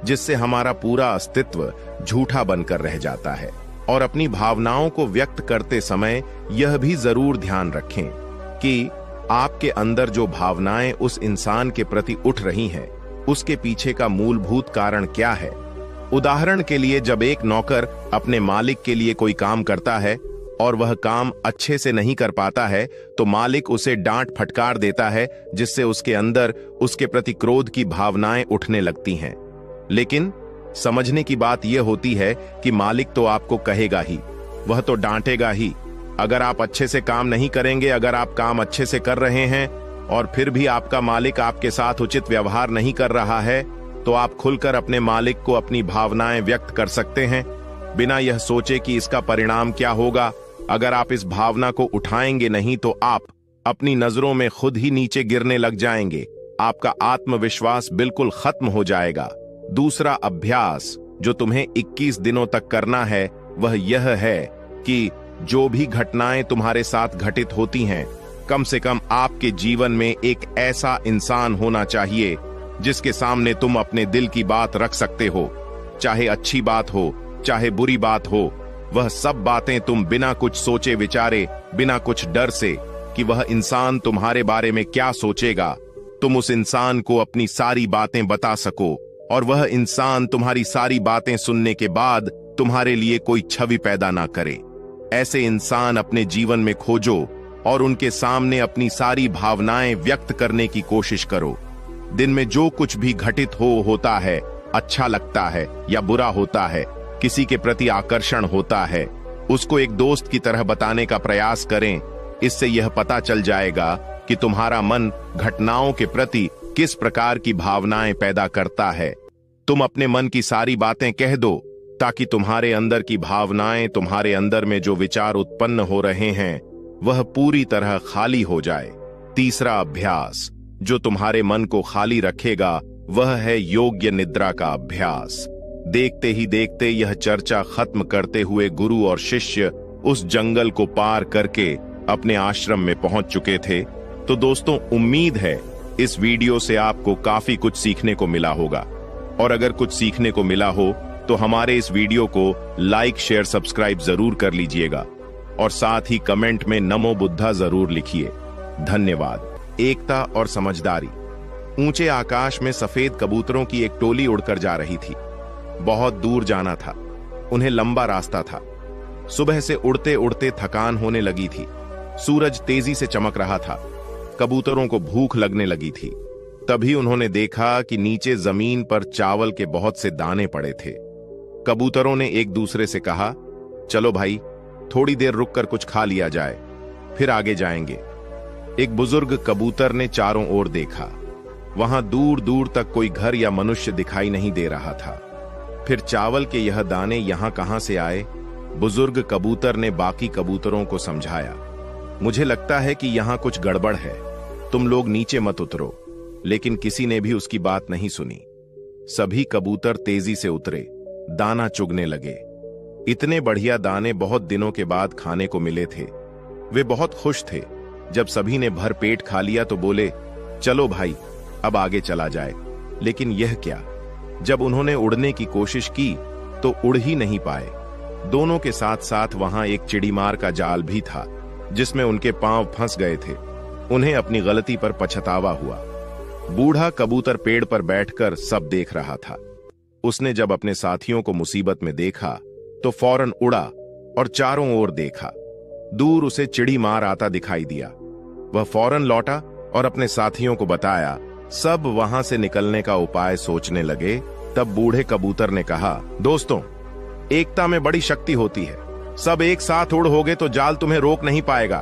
जिससे हमारा पूरा अस्तित्व झूठा बनकर रह जाता है। और अपनी भावनाओं को व्यक्त करते समय यह भी जरूर ध्यान रखें कि आपके अंदर जो भावनाएं उस इंसान के प्रति उठ रही हैं, उसके पीछे का मूलभूत कारण क्या है। उदाहरण के लिए, जब एक नौकर अपने मालिक के लिए कोई काम करता है और वह काम अच्छे से नहीं कर पाता है, तो मालिक उसे डांट फटकार देता है, जिससे उसके अंदर उसके प्रति क्रोध की भावनाएं उठने लगती हैं। लेकिन समझने की बात यह होती है कि मालिक तो आपको कहेगा ही, वह तो डांटेगा ही। अगर आप अच्छे से काम नहीं करेंगे, अगर आप काम अच्छे से कर रहे हैं और फिर भी आपका मालिक आपके साथ उचित व्यवहार नहीं कर रहा है, तो आप खुलकर अपने मालिक को अपनी भावनाएं व्यक्त कर सकते हैं, बिना यह सोचे कि इसका परिणाम क्या होगा। अगर आप इस भावना को उठाएंगे नहीं तो आप अपनी नजरों में खुद ही नीचे गिरने लग जाएंगे। आपका आत्मविश्वास बिल्कुल खत्म हो जाएगा। दूसरा अभ्यास जो तुम्हें 21 दिनों तक करना है वह यह है कि जो भी घटनाएं तुम्हारे साथ घटित होती हैं, कम से कम आपके जीवन में एक ऐसा इंसान होना चाहिए जिसके सामने तुम अपने दिल की बात रख सकते हो। चाहे अच्छी बात हो, चाहे बुरी बात हो, वह सब बातें तुम बिना कुछ सोचे विचारे, बिना कुछ डर से कि वह इंसान तुम्हारे बारे में क्या सोचेगा, तुम उस इंसान को अपनी सारी बातें बता सको और वह इंसान तुम्हारी सारी बातें सुनने के बाद तुम्हारे लिए कोई छवि पैदा ना करे। ऐसे इंसान अपने जीवन में खोजो और उनके सामने अपनी सारी भावनाएं व्यक्त करने की कोशिश करो। दिन में जो कुछ भी घटित होता है, अच्छा लगता है या बुरा होता है, किसी के प्रति आकर्षण होता है, उसको एक दोस्त की तरह बताने का प्रयास करें। इससे यह पता चल जाएगा कि तुम्हारा मन घटनाओं के प्रति किस प्रकार की भावनाएं पैदा करता है। तुम अपने मन की सारी बातें कह दो ताकि तुम्हारे अंदर की भावनाएं, तुम्हारे अंदर में जो विचार उत्पन्न हो रहे हैं, वह पूरी तरह खाली हो जाए। तीसरा अभ्यास जो तुम्हारे मन को खाली रखेगा वह है योग्य निद्रा का अभ्यास। देखते ही देखते यह चर्चा खत्म करते हुए गुरु और शिष्य उस जंगल को पार करके अपने आश्रम में पहुंच चुके थे। तो दोस्तों, उम्मीद है इस वीडियो से आपको काफी कुछ सीखने को मिला होगा, और अगर कुछ सीखने को मिला हो तो हमारे इस वीडियो को लाइक शेयर सब्सक्राइब जरूर कर लीजिएगा, और साथ ही कमेंट में नमो बुद्धा जरूर लिखिए। धन्यवाद। एकता और समझदारी। ऊंचे आकाश में सफेद कबूतरों की एक टोली उड़कर जा रही थी। बहुत दूर जाना था, उन्हें लंबा रास्ता था। सुबह से उड़ते उड़ते थकान होने लगी थी। सूरज तेजी से चमक रहा था। कबूतरों को भूख लगने लगी थी। तभी उन्होंने देखा कि नीचे जमीन पर चावल के बहुत से दाने पड़े थे। कबूतरों ने एक दूसरे से कहा, चलो भाई, थोड़ी देर रुककर कुछ खा लिया जाए, फिर आगे जाएंगे। एक बुजुर्ग कबूतर ने चारों ओर देखा। वहां दूर दूर तक कोई घर या मनुष्य दिखाई नहीं दे रहा था। फिर चावल के यह दाने यहां कहां से आए? बुजुर्ग कबूतर ने बाकी कबूतरों को समझाया, मुझे लगता है कि यहां कुछ गड़बड़ है, तुम लोग नीचे मत उतरो। लेकिन किसी ने भी उसकी बात नहीं सुनी। सभी कबूतर तेजी से उतरे, दाना चुगने लगे। इतने बढ़िया दाने बहुत दिनों के बाद खाने को मिले थे। वे बहुत खुश थे। जब सभी ने भर पेट खा लिया तो बोले, चलो भाई, अब आगे चला जाए। लेकिन यह क्या? जब उन्होंने उड़ने की कोशिश की तो उड़ ही नहीं पाए। दोनों के साथ साथ वहां एक चिड़ीमार का जाल भी था, जिसमें उनके पांव फंस गए थे। उन्हें अपनी गलती पर पछतावा हुआ। बूढ़ा कबूतर पेड़ पर बैठकर सब देख रहा था। उसने जब अपने साथियों को मुसीबत में देखा तो फौरन उड़ा और चारों ओर देखा। दूर उसे चिड़ीमार आता दिखाई दिया। वह फौरन लौटा और अपने साथियों को बताया। सब वहां से निकलने का उपाय सोचने लगे। तब बूढ़े कबूतर ने कहा, दोस्तों, एकता में बड़ी शक्ति होती है। सब एक साथ उड़ोगे तो जाल तुम्हें रोक नहीं पाएगा।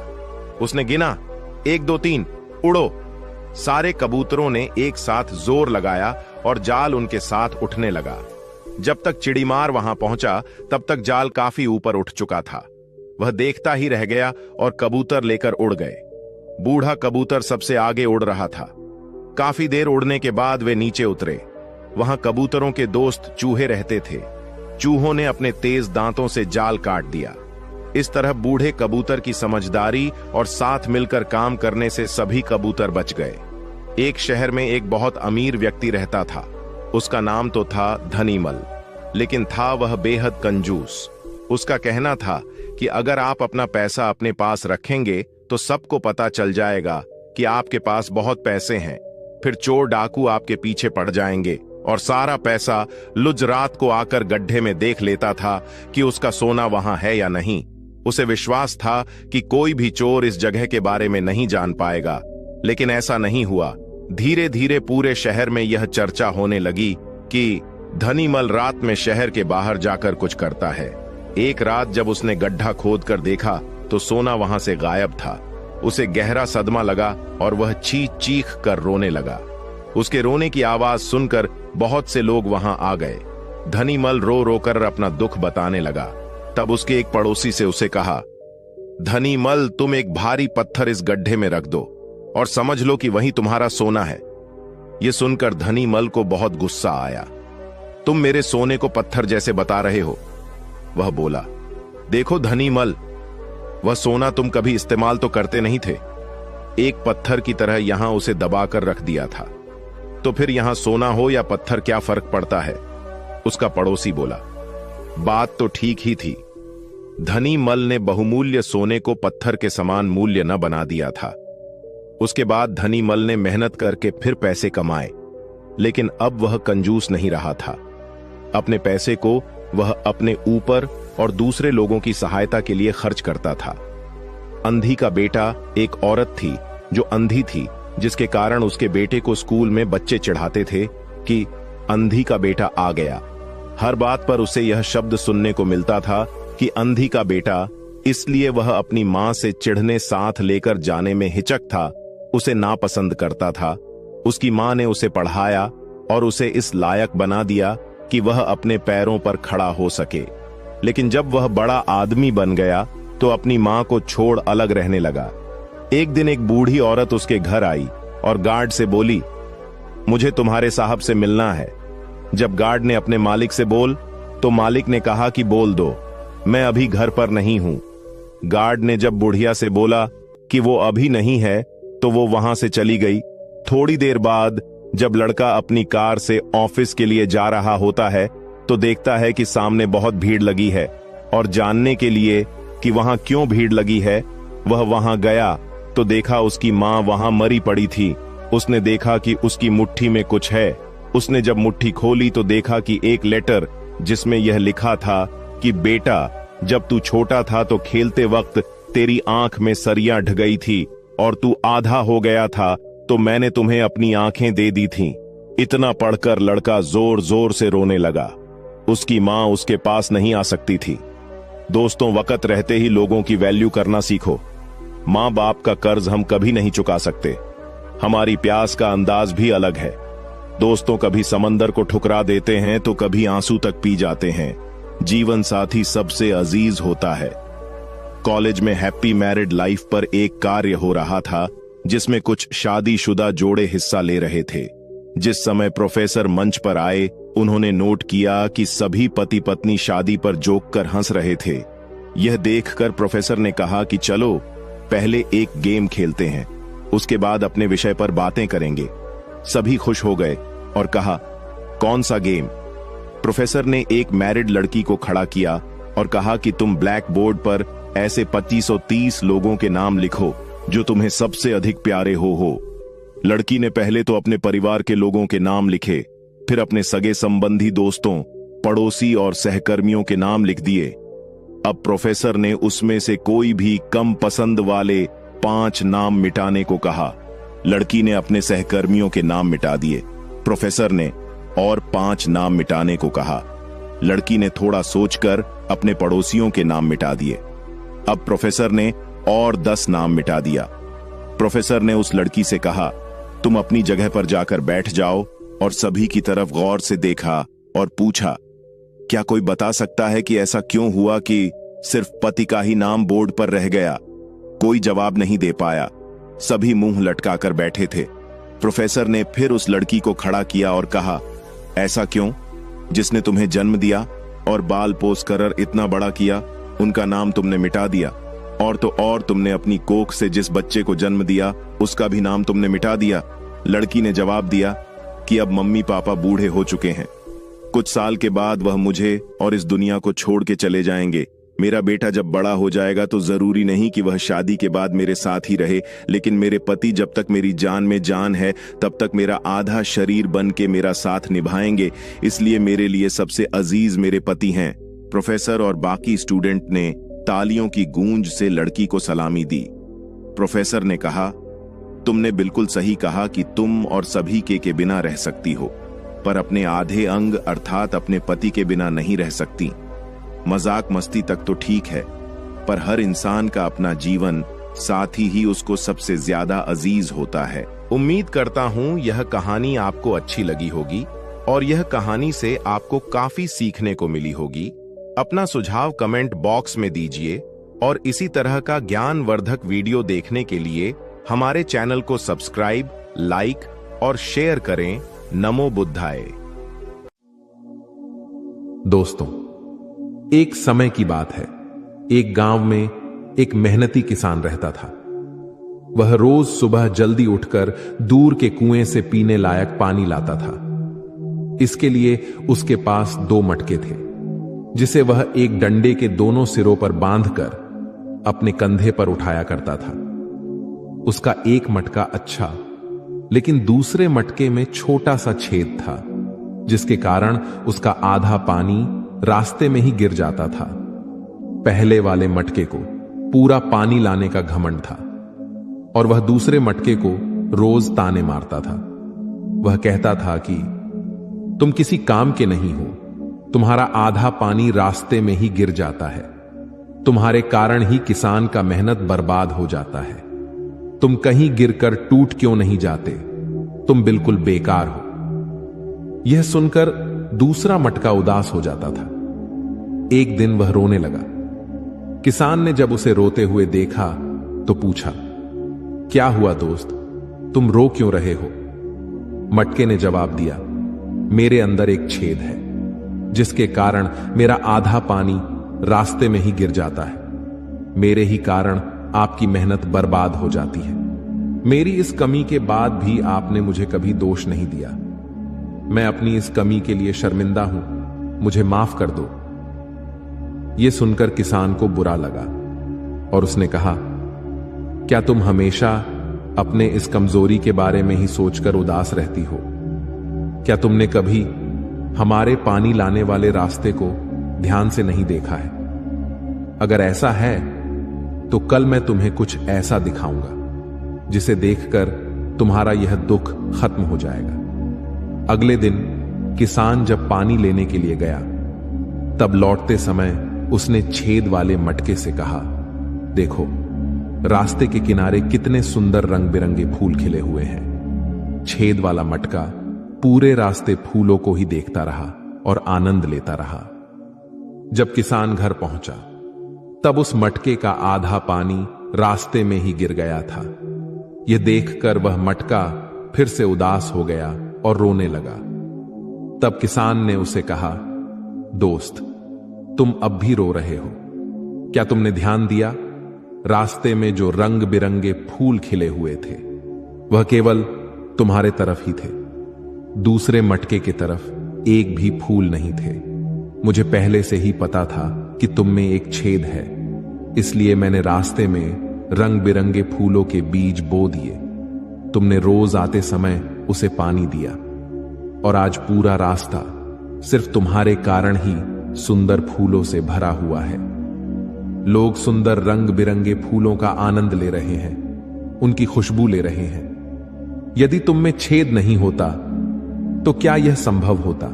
उसने गिना, 1 2 3, उड़ो। सारे कबूतरों ने एक साथ जोर लगाया और जाल उनके साथ उठने लगा। जब तक चिड़ीमार वहां पहुंचा तब तक जाल काफी ऊपर उठ चुका था। वह देखता ही रह गया और कबूतर लेकर उड़ गए। बूढ़ा कबूतर सबसे आगे उड़ रहा था। काफी देर उड़ने के बाद वे नीचे उतरे। वहां कबूतरों के दोस्त चूहे रहते थे। चूहों ने अपने तेज दांतों से जाल काट दिया। इस तरह बूढ़े कबूतर की समझदारी और साथ मिलकर काम करने से सभी कबूतर बच गए। एक शहर में एक बहुत अमीर व्यक्ति रहता था। उसका नाम तो था धनीमल, लेकिन था वह बेहद कंजूस। उसका कहना था कि अगर आप अपना पैसा अपने पास रखेंगे तो सबको पता चल जाएगा कि आपके पास बहुत पैसे हैं। फिर चोर डाकू आपके पीछे पड़ जाएंगे और सारा पैसा लुज रात को आकर गड्ढे में देख लेता था कि उसका सोना वहां है या नहीं। उसे विश्वास था कि कोई भी चोर इस जगह के बारे में नहीं जान पाएगा, लेकिन ऐसा नहीं हुआ। धीरे धीरे पूरे शहर में यह चर्चा होने लगी कि धनीमल रात में शहर के बाहर जाकर कुछ करता है। एक रात जब उसने गड्ढा खोदकर देखा तो सोना वहां से गायब था। उसे गहरा सदमा लगा और वह चीख कर रोने लगा। उसके रोने की आवाज सुनकर बहुत से लोग वहां आ गए। धनीमल रो रो कर अपना दुख बताने लगा। तब उसके एक पड़ोसी से उसे कहा, धनीमल, तुम एक भारी पत्थर इस गड्ढे में रख दो और समझ लो कि वही तुम्हारा सोना है। यह सुनकर धनीमल को बहुत गुस्सा आया। तुम मेरे सोने को पत्थर जैसे बता रहे हो? वह बोला, देखो धनीमल, वह सोना तुम कभी इस्तेमाल तो करते नहीं थे। एक पत्थर की तरह यहां उसे दबाकर रख दिया था, तो फिर यहां सोना हो या पत्थर क्या फर्क पड़ता है? उसका पड़ोसी बोला, बात तो ठीक ही थी। धनीमल ने बहुमूल्य सोने को पत्थर के समान मूल्य न बना दिया था। उसके बाद धनीमल ने मेहनत करके फिर पैसे कमाए, लेकिन अब वह कंजूस नहीं रहा था। अपने पैसे को वह अपने ऊपर और दूसरे लोगों की सहायता के लिए खर्च करता था। अंधी का बेटा एक औरत थी जो अंधी थी, जिसके कारण उसके बेटे को स्कूल में बच्चे चिढ़ाते थे कि अंधी का बेटा आ गया। हर बात पर उसे यह शब्द सुनने को मिलता था कि अंधी का बेटा, इसलिए वह अपनी मां से चिढ़ने साथ लेकर जाने में हिचक था, उसे नापसंद करता था। उसकी मां ने उसे पढ़ाया और उसे इस लायक बना दिया कि वह अपने पैरों पर खड़ा हो सके। लेकिन जब वह बड़ा आदमी बन गया तो अपनी मां को छोड़ अलग रहने लगा। एक दिन एक बूढ़ी औरत उसके घर आई और गार्ड से बोली, मुझे तुम्हारे साहब से मिलना है। जब गार्ड ने अपने मालिक से बोल तो मालिक ने कहा कि बोल दो, मैं अभी घर पर नहीं हूं। गार्ड ने जब बुढ़िया से बोला कि वो अभी नहीं है तो वो वहां से चली गई। थोड़ी देर बाद जब लड़का अपनी कार से ऑफिस के लिए जा रहा होता है तो देखता है कि सामने बहुत भीड़ लगी है, और जानने के लिए कि वहां क्यों भीड़ लगी है वह वहां गया तो देखा उसकी मां वहां मरी पड़ी थी। उसने देखा कि उसकी मुट्ठी में कुछ है। उसने जब मुट्ठी खोली तो देखा कि एक लेटर जिसमें यह लिखा था कि बेटा, जब तू छोटा था तो खेलते वक्त तेरी आंख में सरियां ढ गई थी और तू आधा हो गया था तो मैंने तुम्हें अपनी आंखें दे दी थीं। इतना पढ़कर लड़का जोर जोर से रोने लगा। उसकी मां उसके पास नहीं आ सकती थी। दोस्तों, वक्त रहते ही लोगों की वैल्यू करना सीखो। मां बाप का कर्ज हम कभी नहीं चुका सकते। हमारी प्यास का अंदाज भी अलग है। दोस्तों कभी समंदर को ठुकरा देते हैं तो कभी आंसू तक पी जाते हैं। जीवन साथी सबसे अजीज होता है। कॉलेज में हैप्पी मैरिड लाइफ पर एक कार्य हो रहा था जिसमें कुछ शादीशुदा जोड़े हिस्सा ले रहे थे। जिस समय प्रोफेसर मंच पर आए, उन्होंने नोट किया कि सभी पति पत्नी शादी पर जोक कर हंस रहे थे। यह देखकर प्रोफेसर ने कहा कि चलो पहले एक गेम खेलते हैं, उसके बाद अपने विषय पर बातें करेंगे। सभी खुश हो गए और कहा, कौन सा गेम? प्रोफेसर ने एक मैरिड लड़की को खड़ा किया और कहा कि तुम ब्लैक बोर्ड पर ऐसे 2530 लोगों के नाम लिखो जो तुम्हें सबसे अधिक प्यारे हो। लड़की ने पहले तो अपने परिवार के लोगों के नाम लिखे, फिर अपने सगे संबंधी, दोस्तों, पड़ोसी और सहकर्मियों के नाम लिख दिए। अब प्रोफेसर ने उसमें से कोई भी कम पसंद वाले 5 नाम मिटाने को कहा। लड़की ने अपने सहकर्मियों के नाम मिटा दिए। प्रोफेसर ने और 5 नाम मिटाने को कहा। लड़की ने थोड़ा सोचकर अपने पड़ोसियों के नाम मिटा दिए। अब प्रोफेसर ने और 10 नाम मिटा दिया। प्रोफेसर ने उस लड़की से कहा, तुम अपनी जगह पर जाकर बैठ जाओ, और सभी की तरफ गौर से देखा और पूछा, क्या कोई बता सकता है कि ऐसा क्यों हुआ कि सिर्फ पति का ही नाम बोर्ड पर रह गया? कोई जवाब नहीं दे पाया। सभी मुंह लटकाकर बैठे थे। प्रोफेसर ने फिर उस लड़की को खड़ा किया और कहा, ऐसा क्यों? जिसने तुम्हें जन्म दिया और बाल पोस कर इतना बड़ा किया, उनका नाम तुमने मिटा दिया। और तो और तुमने अपनी कोख से जिस बच्चे को जन्म दिया उसका भी नाम तुमने मिटा दिया। लड़की ने जवाब दिया कि अब मम्मी पापा बूढ़े हो चुके हैं। कुछ साल के बाद वह मुझे और इस दुनिया को छोड़ के चले जाएंगे। मेरा बेटा जब बड़ा हो जाएगा तो जरूरी नहीं कि वह शादी के बाद मेरे साथ ही रहे, लेकिन मेरे पति जब तक मेरी जान में जान है तब तक मेरा आधा शरीर बन के मेरा साथ निभाएंगे। इसलिए मेरे लिए सबसे अजीज मेरे पति हैं। प्रोफेसर और बाकी स्टूडेंट ने तालियों की गूंज से लड़की को सलामी दी। प्रोफेसर ने कहा, तुमने बिल्कुल सही कहा कि तुम और सभी के बिना रह सकती हो, पर अपने आधे अंग अर्थात अपने पति के बिना नहीं रह सकती। मजाक मस्ती तक तो ठीक है, पर हर इंसान का अपना जीवन साथी ही उसको सबसे ज्यादा अजीज होता है। उम्मीद करता हूं यह कहानी आपको अच्छी लगी होगी और यह कहानी से आपको काफी सीखने को मिली होगी। अपना सुझाव कमेंट बॉक्स में दीजिए और इसी तरह का ज्ञानवर्धक वीडियो देखने के लिए हमारे चैनल को सब्सक्राइब, लाइक और शेयर करें। नमो बुद्धाय। दोस्तों, एक समय की बात है। एक गांव में एक मेहनती किसान रहता था। वह रोज सुबह जल्दी उठकर दूर के कुएं से पीने लायक पानी लाता था। इसके लिए उसके पास 2 मटके थे, जिसे वह एक डंडे के दोनों सिरों पर बांधकर अपने कंधे पर उठाया करता था। उसका एक मटका अच्छा, लेकिन दूसरे मटके में छोटा सा छेद था, जिसके कारण उसका आधा पानी रास्ते में ही गिर जाता था। पहले वाले मटके को पूरा पानी लाने का घमंड था और वह दूसरे मटके को रोज ताने मारता था। वह कहता था कि तुम किसी काम के नहीं हो, तुम्हारा आधा पानी रास्ते में ही गिर जाता है, तुम्हारे कारण ही किसान का मेहनत बर्बाद हो जाता है, तुम कहीं गिरकर टूट क्यों नहीं जाते, तुम बिल्कुल बेकार हो। यह सुनकर दूसरा मटका उदास हो जाता था। एक दिन वह रोने लगा। किसान ने जब उसे रोते हुए देखा तो पूछा, क्या हुआ दोस्त, तुम रो क्यों रहे हो? मटके ने जवाब दिया, मेरे अंदर एक छेद है, जिसके कारण मेरा आधा पानी रास्ते में ही गिर जाता है। मेरे ही कारण आपकी मेहनत बर्बाद हो जाती है। मेरी इस कमी के बाद भी आपने मुझे कभी दोष नहीं दिया। मैं अपनी इस कमी के लिए शर्मिंदा हूं, मुझे माफ कर दो। यह सुनकर किसान को बुरा लगा और उसने कहा, क्या तुम हमेशा अपने इस कमजोरी के बारे में ही सोचकर उदास रहती हो? क्या तुमने कभी हमारे पानी लाने वाले रास्ते को ध्यान से नहीं देखा है? अगर ऐसा है तो कल मैं तुम्हें कुछ ऐसा दिखाऊंगा जिसे देखकर तुम्हारा यह दुख खत्म हो जाएगा। अगले दिन किसान जब पानी लेने के लिए गया, तब लौटते समय उसने छेद वाले मटके से कहा, देखो रास्ते के किनारे कितने सुंदर रंग बिरंगे फूल खिले हुए हैं। छेद वाला मटका पूरे रास्ते फूलों को ही देखता रहा और आनंद लेता रहा। जब किसान घर पहुंचा, तब उस मटके का आधा पानी रास्ते में ही गिर गया था। यह देखकर वह मटका फिर से उदास हो गया और रोने लगा। तब किसान ने उसे कहा, दोस्त, तुम अब भी रो रहे हो? क्या तुमने ध्यान दिया? रास्ते में जो रंग बिरंगे फूल खिले हुए थे, वह केवल तुम्हारे तरफ ही थे। दूसरे मटके की तरफ एक भी फूल नहीं थे। मुझे पहले से ही पता था कि तुम में एक छेद है, इसलिए मैंने रास्ते में रंग बिरंगे फूलों के बीज बो दिए। तुमने रोज आते समय उसे पानी दिया और आज पूरा रास्ता सिर्फ तुम्हारे कारण ही सुंदर फूलों से भरा हुआ है। लोग सुंदर रंग बिरंगे फूलों का आनंद ले रहे हैं, उनकी खुशबू ले रहे हैं। यदि तुम में छेद नहीं होता तो क्या यह संभव होता?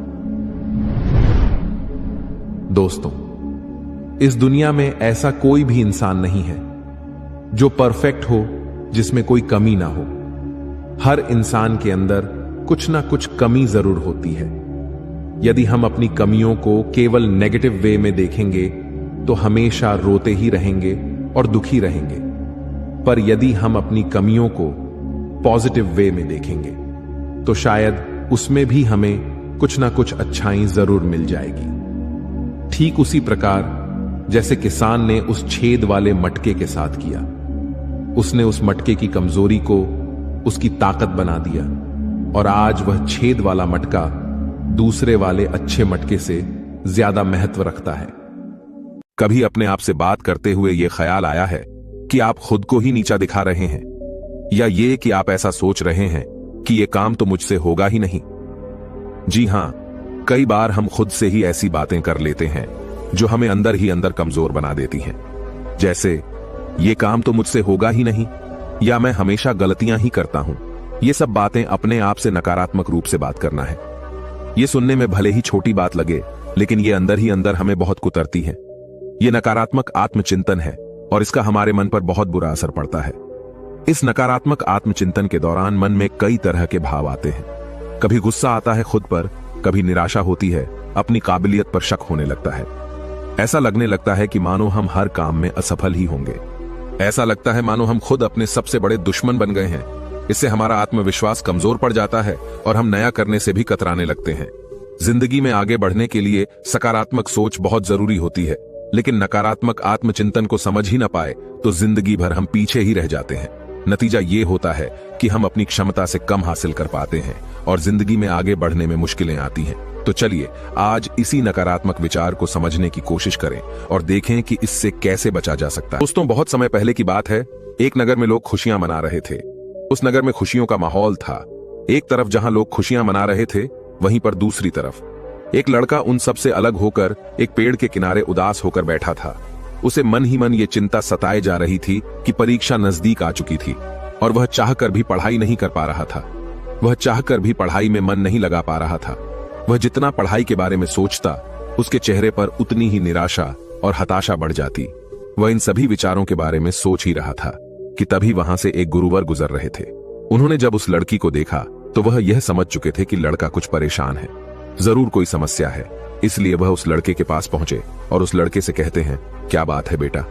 दोस्तों, इस दुनिया में ऐसा कोई भी इंसान नहीं है जो परफेक्ट हो, जिसमें कोई कमी ना हो। हर इंसान के अंदर कुछ ना कुछ कमी जरूर होती है। यदि हम अपनी कमियों को केवल नेगेटिव वे में देखेंगे तो हमेशा रोते ही रहेंगे और दुखी रहेंगे। पर यदि हम अपनी कमियों को पॉजिटिव वे में देखेंगे तो शायद उसमें भी हमें कुछ ना कुछ अच्छाई जरूर मिल जाएगी। ठीक उसी प्रकार जैसे किसान ने उस छेद वाले मटके के साथ किया। उसने उस मटके की कमजोरी को उसकी ताकत बना दिया और आज वह छेद वाला मटका दूसरे वाले अच्छे मटके से ज्यादा महत्व रखता है। कभी अपने आप से बात करते हुए यह ख्याल आया है कि आप खुद को ही नीचा दिखा रहे हैं, या ये कि आप ऐसा सोच रहे हैं कि यह काम तो मुझसे होगा ही नहीं? जी हां, कई बार हम खुद से ही ऐसी बातें कर लेते हैं जो हमें अंदर ही अंदर कमजोर बना देती हैं। जैसे, ये काम तो मुझसे होगा ही नहीं, या मैं हमेशा गलतियां ही करता हूं। ये सब बातें अपने आप से नकारात्मक रूप से बात करना है। ये सुनने में भले ही छोटी बात लगे, लेकिन ये अंदर ही अंदर हमें बहुत कुतरती है। ये नकारात्मक आत्मचिंतन है और इसका हमारे मन पर बहुत बुरा असर पड़ता है। इस नकारात्मक आत्मचिंतन के दौरान मन में कई तरह के भाव आते हैं। कभी गुस्सा आता है खुद पर, कभी निराशा होती है, अपनी काबिलियत पर शक होने लगता है। ऐसा लगने लगता है कि मानो हम हर काम में असफल ही होंगे। ऐसा लगता है मानो हम खुद अपने सबसे बड़े दुश्मन बन गए हैं। इससे हमारा आत्मविश्वास कमजोर पड़ जाता है और हम नया करने से भी कतराने लगते हैं। जिंदगी में आगे बढ़ने के लिए सकारात्मक सोच बहुत जरूरी होती है, लेकिन नकारात्मक आत्मचिंतन को समझ ही न पाए तो जिंदगी भर हम पीछे ही रह जाते हैं। नतीजा ये होता है कि हम अपनी क्षमता से कम हासिल कर पाते हैं और जिंदगी में आगे बढ़ने में मुश्किलें आती हैं। तो चलिए आज इसी नकारात्मक विचार को समझने की कोशिश करें और देखें कि इससे कैसे बचा जा सकता है। दोस्तों, बहुत समय पहले की बात है, एक नगर में लोग खुशियां मना रहे थे। उस नगर में खुशियों का माहौल था। एक तरफ जहां लोग खुशियां मना रहे थे, वहीं पर दूसरी तरफ एक लड़का उन सब से अलग होकर एक पेड़ के किनारे उदास होकर बैठा था। उसे मन ही मन ये चिंता सताए जा रही थी कि परीक्षा नजदीक आ चुकी थी और वह चाहकर भी पढ़ाई नहीं कर पा रहा था। वह चाहकर भी पढ़ाई में मन नहीं लगा पा रहा था। वह जितना पढ़ाई के बारे में सोचता, उसके चेहरे पर उतनी ही निराशा और हताशा बढ़ जाती। वह इन सभी विचारों के बारे में सोच ही रहा था कि तभी वहां से एक गुरुवर गुजर रहे थे। उन्होंने जब उस लड़की को देखा तो वह यह समझ चुके थे कि लड़का कुछ परेशान है, जरूर कोई समस्या है। इसलिए वह उस लड़के के पास पहुंचे और उस लड़के से कहते हैं, क्या बात है बेटा,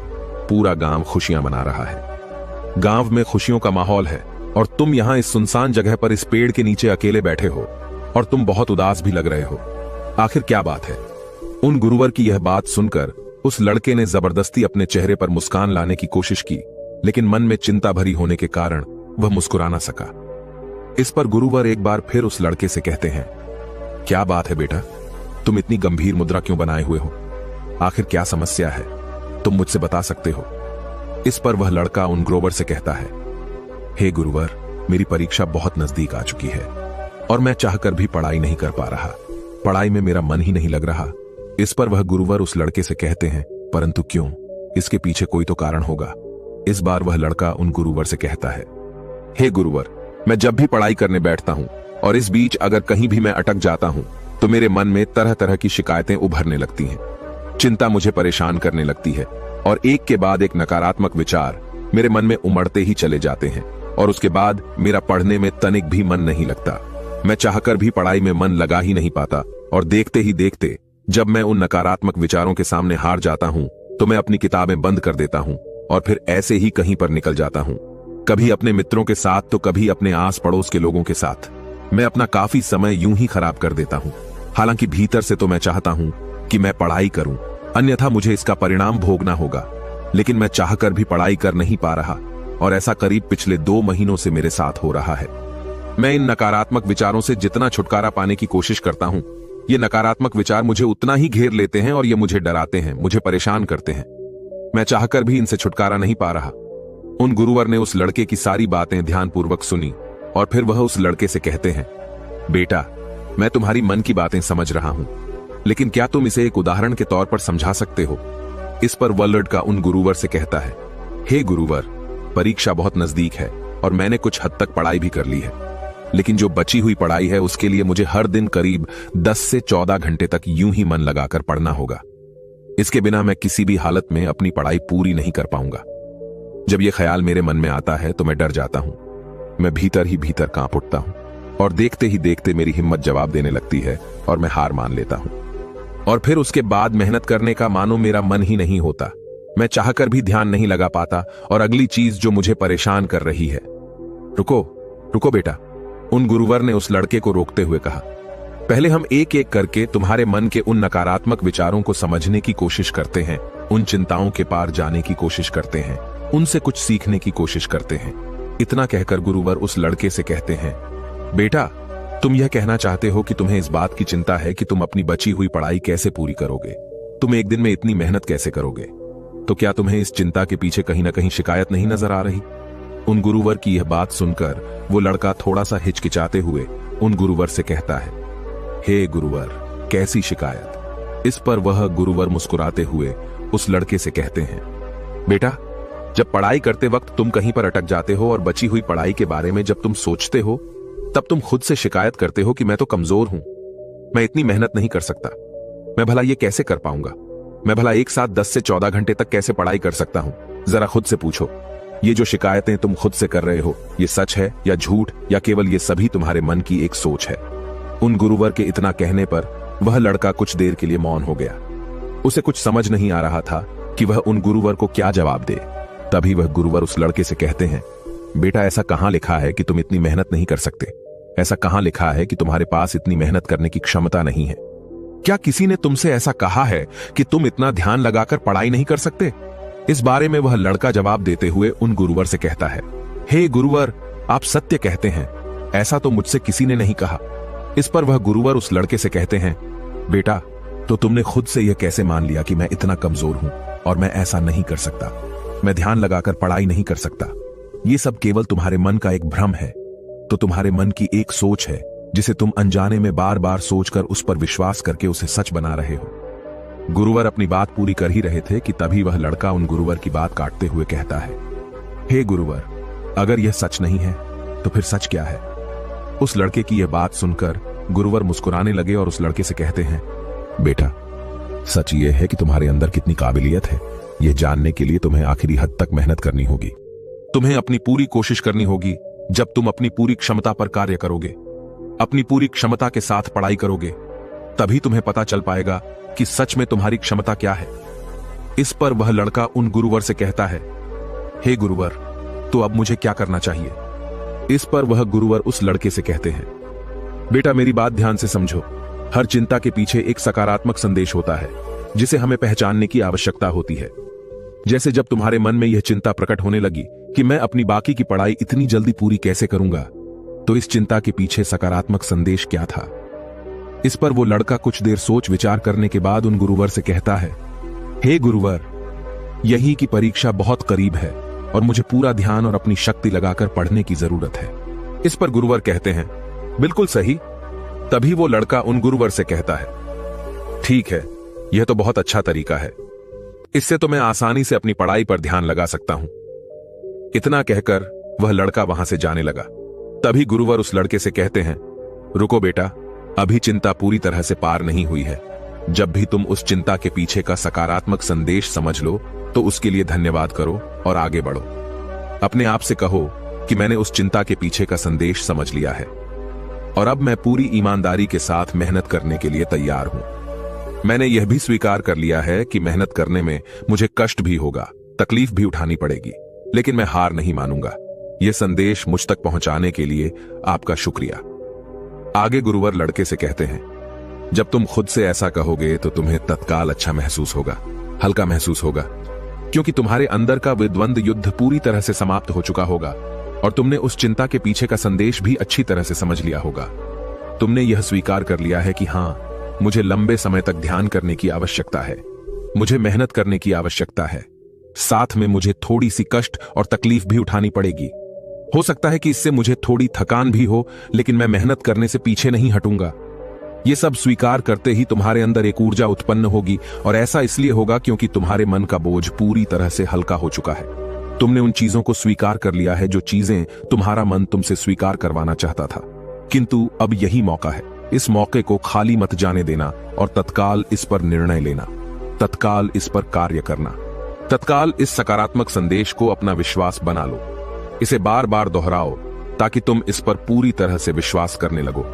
पूरा गांव खुशियां मना रहा है। गांव में खुशियों का माहौल है और तुम यहां इस सुनसान जगह पर इस पेड़ के नीचे अकेले बैठे हो और तुम बहुत उदास भी लग रहे हो। आखिर क्या बात है? उन गुरुवर की यह बात सुनकर उस लड़के ने जबरदस्ती अपने चेहरे पर मुस्कान लाने की कोशिश की, लेकिन मन में चिंता भरी होने के कारण वह मुस्कुरा ना सका। इस पर गुरुवर एक बार फिर उस लड़के से कहते हैं, क्या बात है बेटा, तुम इतनी गंभीर मुद्रा क्यों बनाए हुए हो? आखिर क्या समस्या है, तुम मुझसे बता सकते हो? इस पर वह लड़का उन गुरुवर से कहता है, हे गुरुवर, मेरी परीक्षा बहुत नजदीक आ चुकी है और मैं चाहकर भी पढ़ाई नहीं कर पा रहा। पढ़ाई में मेरा मन ही नहीं लग रहा। इस पर वह गुरुवर उस लड़के से कहते हैं, परंतु क्यों? इसके पीछे कोई तो कारण होगा। इस बार वह लड़का उन गुरुवर से कहता है, हे गुरुवर, मैं जब भी पढ़ाई करने बैठता हूं और इस बीच अगर कहीं भी मैं अटक जाता हूं तो मेरे मन में तरह तरह की शिकायतें उभरने लगती हैं। चिंता मुझे परेशान करने लगती है और एक के बाद एक नकारात्मक विचार मेरे मन में उमड़ते ही चले जाते हैं और उसके बाद मेरा पढ़ने में तनिक भी मन नहीं लगता। मैं चाहकर भी पढ़ाई में मन लगा ही नहीं पाता और देखते ही देखते जब मैं उन नकारात्मक विचारों के सामने हार जाता हूं तो मैं अपनी किताबें बंद कर देता हूं और फिर ऐसे ही कहीं पर निकल जाता हूं, कभी अपने मित्रों के साथ तो कभी अपने आस पड़ोस के लोगों के साथ। मैं अपना काफी समय यूं ही खराब कर देता हूं। हालांकि भीतर से तो मैं चाहता हूं कि मैं पढ़ाई करूं, अन्यथा मुझे इसका परिणाम भोगना होगा, लेकिन मैं चाहकर भी पढ़ाई कर नहीं पा रहा और ऐसा करीब पिछले 2 महीनों से मेरे साथ हो रहा है। मैं इन नकारात्मक विचारों से जितना छुटकारा पाने की कोशिश करता हूं, ये नकारात्मक विचार मुझे उतना ही घेर लेते हैं और ये मुझे डराते हैं, मुझे परेशान करते हैं। मैं चाहकर भी इनसे छुटकारा नहीं पा रहा। उन गुरुवर ने उस लड़के की सारी बातें ध्यानपूर्वक सुनी और फिर वह उस लड़के से कहते हैं, बेटा, मैं तुम्हारी मन की बातें समझ रहा हूं, लेकिन क्या तुम इसे एक उदाहरण के तौर पर समझा सकते हो? इस पर वह लड़का उन गुरुवर से कहता है, हे गुरुवर, परीक्षा बहुत नजदीक है और मैंने कुछ हद तक पढ़ाई भी कर ली है, लेकिन जो बची हुई पढ़ाई है उसके लिए मुझे हर दिन करीब 10 से 14 घंटे तक यूं ही मन लगाकर पढ़ना होगा। इसके बिना मैं किसी भी हालत में अपनी पढ़ाई पूरी नहीं कर पाऊंगा। जब यह ख्याल मेरे मन में आता है तो मैं डर जाता हूं। मैं भीतर ही भीतर कांप उठता हूं और देखते ही देखते मेरी हिम्मत जवाब देने लगती है और मैं हार मान लेता हूं। और फिर उसके बाद मेहनत करने का मानो मेरा मन ही नहीं होता। मैं चाहकर भी ध्यान नहीं लगा पाता। और अगली चीज जो मुझे परेशान कर रही है, रुको रुको बेटा, उन गुरुवर ने उस लड़के को रोकते हुए कहा, पहले हम एक एक करके तुम्हारे मन के उन नकारात्मक विचारों को समझने की कोशिश करते हैं, उन चिंताओं के पार जाने की कोशिश करते हैं, उनसे कुछ सीखने की कोशिश करते हैं। इतना कहकर गुरुवर उस लड़के से कहते हैं, बेटा, तुम यह कहना चाहते हो कि तुम्हें इस बात की चिंता है कि तुम अपनी बची हुई पढ़ाई कैसे पूरी करोगे, तुम एक दिन में इतनी मेहनत कैसे करोगे? तो क्या तुम्हें इस चिंता के पीछे कहीं ना कहीं शिकायत नहीं नजर आ रही? उन गुरुवर की यह बात सुनकर वो लड़का थोड़ा सा हिचकिचाते हुए उन गुरुवर से कहता है, हे गुरुवर, कैसी शिकायत? इस पर वह गुरुवर मुस्कुराते हुए उस लड़के से कहते हैं, बेटा, जब पढ़ाई करते वक्त तुम कहीं पर अटक जाते हो और बची हुई पढ़ाई के बारे में जब तुम सोचते हो, तब तुम खुद से शिकायत करते हो कि मैं तो कमजोर हूं, मैं इतनी मेहनत नहीं कर सकता, मैं भला ये कैसे कर पाऊंगा, मैं भला एक साथ 10 से 14 घंटे तक कैसे पढ़ाई कर सकता हूं? जरा खुद से पूछो, ये जो शिकायतें तुम खुद से कर रहे हो, ये सच है या झूठ, या केवल ये सभी तुम्हारे मन की एक सोच है? उन गुरुवर के इतना कहने पर वह लड़का कुछ देर के लिए मौन हो गया। उसे कुछ समझ नहीं आ रहा था कि वह उन गुरुवर को क्या जवाब दे। तभी वह गुरुवर उस लड़के से कहते हैं, बेटा, ऐसा कहां लिखा है कि तुम इतनी मेहनत नहीं कर सकते? ऐसा कहां लिखा है कि तुम्हारे पास इतनी मेहनत करने की क्षमता नहीं है? क्या किसी ने तुमसे ऐसा कहा है कि तुम इतना ध्यान लगाकर पढ़ाई नहीं कर सकते? इस बारे में वह लड़का जवाब देते हुए उन गुरुवर से कहता है, हे गुरुवर, आप सत्य कहते हैं, ऐसा तो मुझसे किसी ने नहीं कहा। इस पर वह गुरुवर उस लड़के से कहते हैं, बेटा, तो तुमने खुद से यह कैसे मान लिया कि मैं इतना कमजोर हूं और मैं ऐसा नहीं कर सकता, मैं ध्यान लगाकर पढ़ाई नहीं कर सकता? ये सब केवल तुम्हारे मन का एक भ्रम है। तो तुम्हारे मन की एक सोच है जिसे तुम अनजाने में बार बार सोचकर उस पर विश्वास करके उसे सच बना रहे हो। गुरुवर अपनी बात पूरी कर ही रहे थे कि तभी वह लड़का उन गुरुवर की बात काटते हुए कहता है, हे गुरुवर, अगर यह सच नहीं है तो फिर सच क्या है? उस लड़के की यह बात सुनकर गुरुवर मुस्कुराने लगे और उस लड़के से कहते हैं, बेटा, सच यह है कि तुम्हारे अंदर कितनी काबिलियत है, यह जानने के लिए तुम्हें आखिरी हद तक मेहनत करनी होगी। तुम्हें अपनी पूरी कोशिश करनी होगी। जब तुम अपनी पूरी क्षमता पर कार्य करोगे, अपनी पूरी क्षमता के साथ पढ़ाई करोगे, तभी तुम्हें पता चल पाएगा कि सच में तुम्हारी क्षमता क्या है। इस पर वह लड़का उन गुरुवर से कहता है, हे गुरुवर, तो अब मुझे क्या करना चाहिए? इस पर वह गुरुवर उस लड़के से कहते हैं, बेटा, मेरी बात ध्यान से समझो। हर चिंता के पीछे एक सकारात्मक संदेश होता है जिसे हमें पहचानने की आवश्यकता होती है। जैसे जब तुम्हारे मन में यह चिंता प्रकट होने लगी कि मैं अपनी बाकी की पढ़ाई इतनी जल्दी पूरी कैसे करूंगा, तो इस चिंता के पीछे सकारात्मक संदेश क्या था। इस पर वो लड़का कुछ देर सोच विचार करने के बाद उन गुरुवर से कहता है, हे गुरुवर, यही की परीक्षा बहुत करीब है और मुझे पूरा ध्यान और अपनी शक्ति लगाकर पढ़ने की जरूरत है। इस पर गुरुवर कहते हैं, बिल्कुल सही। तभी वो लड़का उन गुरुवर से कहता है, ठीक है, यह तो बहुत अच्छा तरीका है, इससे तो मैं आसानी से अपनी पढ़ाई पर ध्यान लगा सकता हूं। इतना कहकर वह लड़का वहां से जाने लगा। तभी गुरुवर उस लड़के से कहते हैं, रुको बेटा, अभी चिंता पूरी तरह से पार नहीं हुई है। जब भी तुम उस चिंता के पीछे का सकारात्मक संदेश समझ लो तो उसके लिए धन्यवाद करो और आगे बढ़ो। अपने आप से कहो कि मैंने उस चिंता के पीछे का संदेश समझ लिया है और अब मैं पूरी ईमानदारी के साथ मेहनत करने के लिए तैयार हूं। मैंने यह भी स्वीकार कर लिया है कि मेहनत करने में मुझे कष्ट भी होगा, तकलीफ भी उठानी पड़ेगी, लेकिन मैं हार नहीं मानूंगा। यह संदेश मुझ तक पहुंचाने के लिए आपका शुक्रिया। आगे गुरुवर लड़के से कहते हैं, जब तुम खुद से ऐसा कहोगे तो तुम्हें तत्काल अच्छा महसूस होगा, हल्का महसूस होगा, क्योंकि तुम्हारे अंदर का विद्वंद युद्ध पूरी तरह से समाप्त हो चुका होगा और तुमने उस चिंता के पीछे का संदेश भी अच्छी तरह से समझ लिया होगा। तुमने यह स्वीकार कर लिया है कि हां, मुझे लंबे समय तक ध्यान करने की आवश्यकता है, मुझे मेहनत करने की आवश्यकता है, साथ में मुझे थोड़ी सी कष्ट और तकलीफ भी उठानी पड़ेगी। हो सकता है कि इससे मुझे थोड़ी थकान भी हो, लेकिन मैं मेहनत करने से पीछे नहीं हटूंगा। ये सब स्वीकार करते ही तुम्हारे अंदर एक ऊर्जा उत्पन्न होगी और ऐसा इसलिए होगा क्योंकि तुम्हारे मन का बोझ पूरी तरह से हल्का हो चुका है। तुमने उन चीजों को स्वीकार कर लिया है जो चीजें तुम्हारा मन तुमसे स्वीकार करवाना चाहता था। किंतु अब यही मौका है। इस मौके को खाली मत जाने देना और तत्काल इस पर निर्णय लेना, तत्काल इस पर कार्य करना, तत्काल इस सकारात्मक संदेश को अपना विश्वास बना लो। इसे बार बार दोहराओ ताकि तुम इस पर पूरी तरह से विश्वास करने लगो।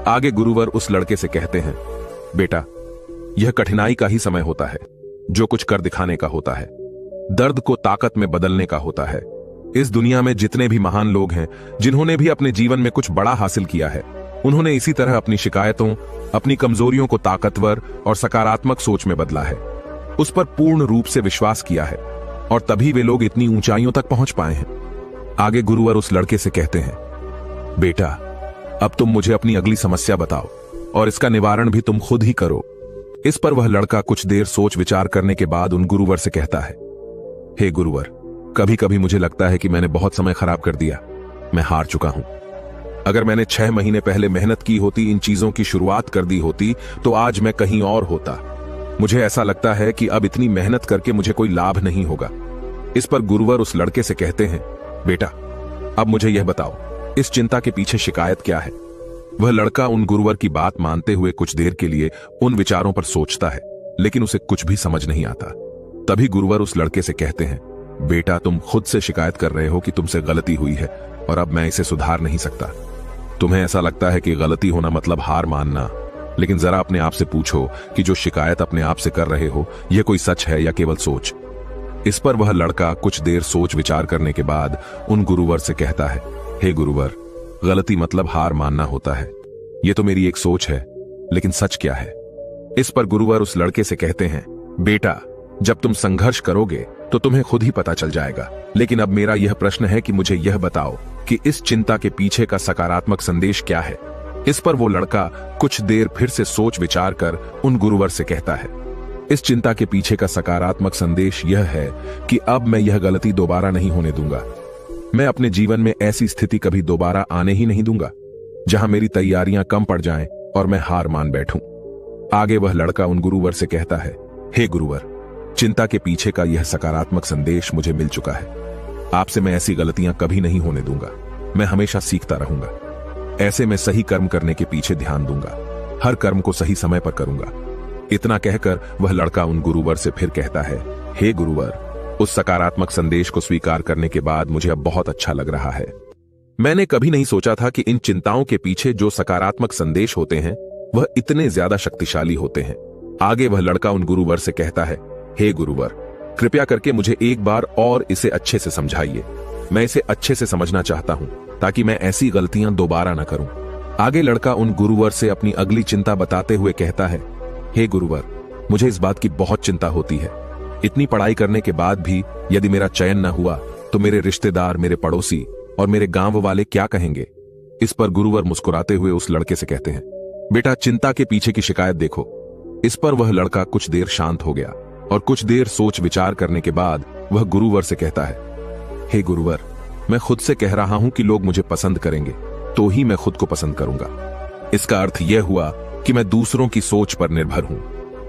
आगे गुरुवर उस लड़के से कहते हैं, बेटा, यह कठिनाई का ही समय होता है, जो कुछ कर दिखाने का होता है, दर्द को ताकत में बदलने का होता है। इस दुनिया में जितने भी महान लोग हैं, जिन्होंने भी अपने जीवन में कुछ बड़ा हासिल किया है, उन्होंने इसी तरह अपनी शिकायतों, अपनी कमजोरियों को ताकतवर और सकारात्मक सोच में बदला है, उस पर पूर्ण रूप से विश्वास किया है और तभी वे लोग इतनी ऊंचाइयों तक पहुंच पाए हैं। आगे गुरुवर उस लड़के से कहते हैं, बेटा, अब तुम मुझे अपनी अगली समस्या बताओ और इसका निवारण भी तुम खुद ही करो। इस पर वह लड़का कुछ देर सोच विचार करने के बाद उन गुरुवर से कहता है, हे गुरुवर, कभी कभी मुझे लगता है कि मैंने बहुत समय खराब कर दिया, मैं हार चुका हूं। अगर मैंने 6 महीने पहले मेहनत की होती, इन चीजों की शुरुआत कर दी होती, तो आज मैं कहीं और होता। मुझे ऐसा लगता है कि अब इतनी मेहनत करके मुझे कोई लाभ नहीं होगा। इस पर गुरुवर उस लड़के से कहते हैं, बेटा, अब मुझे यह बताओ, इस चिंता के पीछे शिकायत क्या है। वह लड़का उन गुरुवर की बात मानते हुए कुछ देर के लिए उन विचारों पर सोचता है, लेकिन उसे कुछ भी समझ नहीं आता। तभी गुरुवर उस लड़के से कहते हैं, बेटा, तुम खुद से शिकायत कर रहे हो कि तुमसे गलती हुई है और अब मैं इसे सुधार नहीं सकता। तुम्हें ऐसा लगता है कि गलती होना मतलब हार मानना, लेकिन जरा अपने आप से पूछो कि जो शिकायत अपने आप से कर रहे हो, यह कोई सच है या केवल सोच। इस पर वह लड़का कुछ देर सोच विचार करने के बाद उन गुरुवर से कहता है, हे गुरुवर, गलती मतलब हार मानना होता है। यह तो मेरी एक सोच है, लेकिन सच क्या है। इस पर गुरुवर उस लड़के से कहते हैं, बेटा, जब तुम संघर्ष करोगे तो तुम्हें खुद ही पता चल जाएगा। लेकिन अब मेरा यह प्रश्न है कि मुझे यह बताओ कि इस चिंता के पीछे का सकारात्मक संदेश क्या है। इस पर वो लड़का कुछ देर फिर से सोच विचार कर उन गुरुवर से कहता है, इस चिंता के पीछे का सकारात्मक संदेश यह है कि अब मैं यह गलती दोबारा नहीं होने दूंगा। मैं अपने जीवन में ऐसी स्थिति कभी दोबारा आने ही नहीं दूंगा जहां मेरी तैयारियां कम पड़ जाएं और मैं हार मान बैठूं। आगे वह लड़का उन गुरुवर से कहता है, हे गुरुवर, चिंता के पीछे का यह सकारात्मक संदेश मुझे मिल चुका है। आपसे मैं ऐसी गलतियां कभी नहीं होने दूंगा। मैं हमेशा सीखता रहूंगा। ऐसे में सही कर्म करने के पीछे ध्यान दूंगा। हर कर्म को सही समय पर करूंगा। इतना कहकर वह लड़का उन गुरुवर से फिर कहता है, हे गुरुवर, उस सकारात्मक संदेश को स्वीकार करने के बाद मुझे अब बहुत अच्छा लग रहा है। मैंने कभी नहीं सोचा था कि इन चिंताओं के पीछे जो सकारात्मक संदेश होते हैं वह इतने ज्यादा शक्तिशाली होते हैं। आगे वह लड़का उन गुरुवर से कहता है, हे गुरुवर, कृपया करके मुझे एक बार और इसे अच्छे से समझाइए। मैं इसे अच्छे से समझना चाहता हूं ताकि मैं ऐसी गलतियां दोबारा न करूं। आगे लड़का उन गुरुवर से अपनी अगली चिंता बताते हुए कहता है, हे गुरुवर, मुझे इस बात की बहुत चिंता होती है। इतनी पढ़ाई करने के बाद भी यदि मेरा चयन न हुआ तो मेरे रिश्तेदार, मेरे पड़ोसी और मेरे गांव वाले क्या कहेंगे? इस पर गुरुवर मुस्कुराते हुए उस लड़के से कहते हैं, बेटा, चिंता के पीछे की शिकायत देखो। इस पर वह लड़का कुछ देर शांत हो गया और कुछ देर सोच विचार करने के बाद वह गुरुवर से कहता है, हे गुरुवर, मैं खुद से कह रहा हूं कि लोग मुझे पसंद करेंगे तो ही मैं खुद को पसंद करूंगा। इसका अर्थ यह हुआ कि मैं दूसरों की सोच पर निर्भर हूं।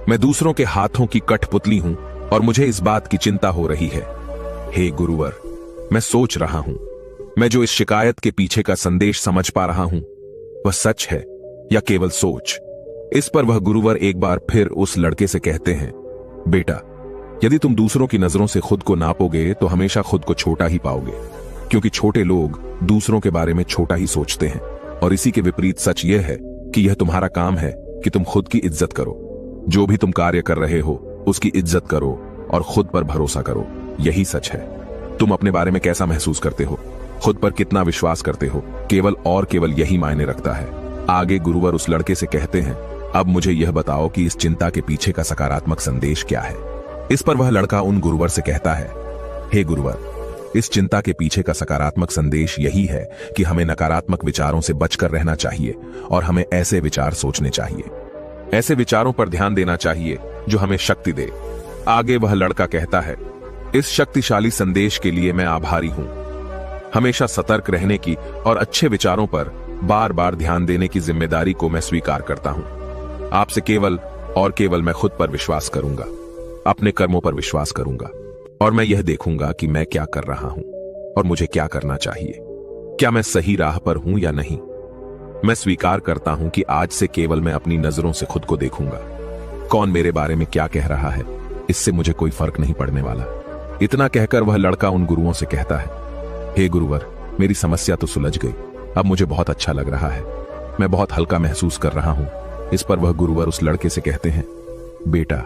मैं दूसरों के हाथों की कठपुतली हूं और मुझे इस बात की चिंता हो रही है। हे गुरुवर, मैं सोच रहा हूं, मैं जो इस शिकायत के पीछे का संदेश समझ पा रहा हूं वह सच है या केवल सोच? इस पर वह गुरुवर एक बार फिर उस लड़के से कहते हैं, बेटा, यदि तुम दूसरों की नजरों से खुद को नापोगे तो हमेशा खुद को छोटा ही पाओगे, क्योंकि छोटे लोग दूसरों के बारे में छोटा ही सोचते हैं। और इसी के विपरीत सच यह है कि यह तुम्हारा काम है कि तुम खुद की इज्जत करो। जो भी तुम कार्य कर रहे हो उसकी इज्जत करो और खुद पर भरोसा करो। यही सच है। तुम अपने बारे में कैसा महसूस करते हो, खुद पर कितना विश्वास करते हो, केवल और केवल यही मायने रखता है। आगे गुरुवर उस लड़के से कहते हैं, अब मुझे यह बताओ कि इस चिंता के पीछे का सकारात्मक संदेश क्या है? इस पर वह लड़का उन गुरुवर से कहता है, हे गुरुवर, इस चिंता के पीछे का सकारात्मक संदेश यही है कि हमें नकारात्मक विचारों से बचकर रहना चाहिए और हमें ऐसे विचार सोचने चाहिए, ऐसे विचारों पर ध्यान देना चाहिए जो हमें शक्ति दे। आगे वह लड़का कहता है, इस शक्तिशाली संदेश के लिए मैं आभारी हूं। हमेशा सतर्क रहने की और अच्छे विचारों पर बार बार ध्यान देने की जिम्मेदारी को मैं स्वीकार करता हूं। आपसे केवल और केवल मैं खुद पर विश्वास करूंगा, अपने कर्मों पर विश्वास करूंगा और मैं यह देखूंगा कि मैं क्या कर रहा हूं और मुझे क्या करना चाहिए। क्या मैं सही राह पर हूं या नहीं? मैं स्वीकार करता हूं कि आज से केवल मैं अपनी नजरों से खुद को देखूंगा। कौन मेरे बारे में क्या कह रहा है, इससे मुझे कोई फर्क नहीं पड़ने वाला। इतना कहकर वह लड़का उन गुरुओं से कहता है, हे गुरुवर, मेरी समस्या तो सुलझ गई। अब मुझे बहुत अच्छा लग रहा है। मैं बहुत हल्का महसूस कर रहा हूं। इस पर वह गुरुवर उस लड़के से कहते हैं, बेटा,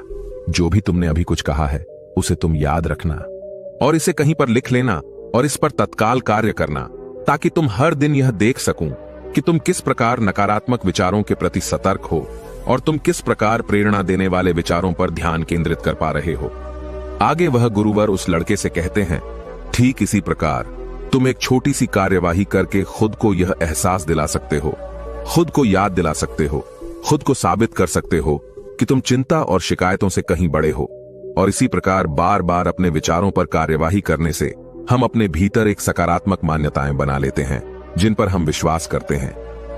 जो भी तुमने अभी कुछ कहा है उसे तुम याद रखना और इसे कहीं पर लिख लेना और इस पर तत्काल कार्य करना, ताकि तुम हर दिन यह देख सकूं कि तुम किस प्रकार नकारात्मक विचारों के प्रति सतर्क हो और तुम किस प्रकार प्रेरणा देने वाले विचारों पर ध्यान केंद्रित कर पा रहे हो। आगे वह गुरुवर उस लड़के से कहते हैं, ठीक इसी प्रकार तुम एक छोटी सी कार्यवाही करके खुद को यह एहसास दिला सकते हो, खुद को याद दिला सकते हो, खुद को साबित कर सकते हो कि तुम चिंता और शिकायतों से कहीं बड़े हो। और इसी प्रकार बार बार अपने विचारों पर कार्यवाही करने से हम अपने भीतर एक सकारात्मक मान्यताएं बना लेते हैं जिन पर हम विश्वास करते हैं,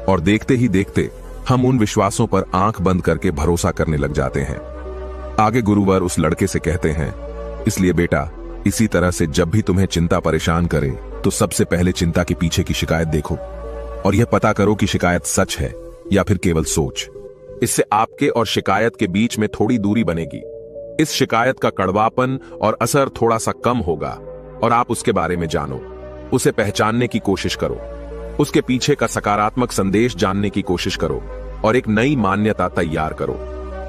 और देखते ही देखते हम उन विश्वासों पर आंख बंद करके भरोसा करने लग जाते हैं। आगे गुरुवर उस लड़के से कहते हैं, इसलिए बेटा, इसी तरह से जब भी तुम्हें चिंता परेशान करे तो सबसे पहले चिंता के पीछे की शिकायत देखो और यह पता करो कि शिकायत सच है या फिर केवल सोच। इससे आपके और शिकायत के बीच में थोड़ी दूरी बनेगी। इस शिकायत का कड़वापन और असर थोड़ा सा कम होगा और आप उसके बारे में जानो, उसे पहचानने की कोशिश करो, उसके पीछे का सकारात्मक संदेश जानने की कोशिश करो और एक नई मान्यता तैयार करो।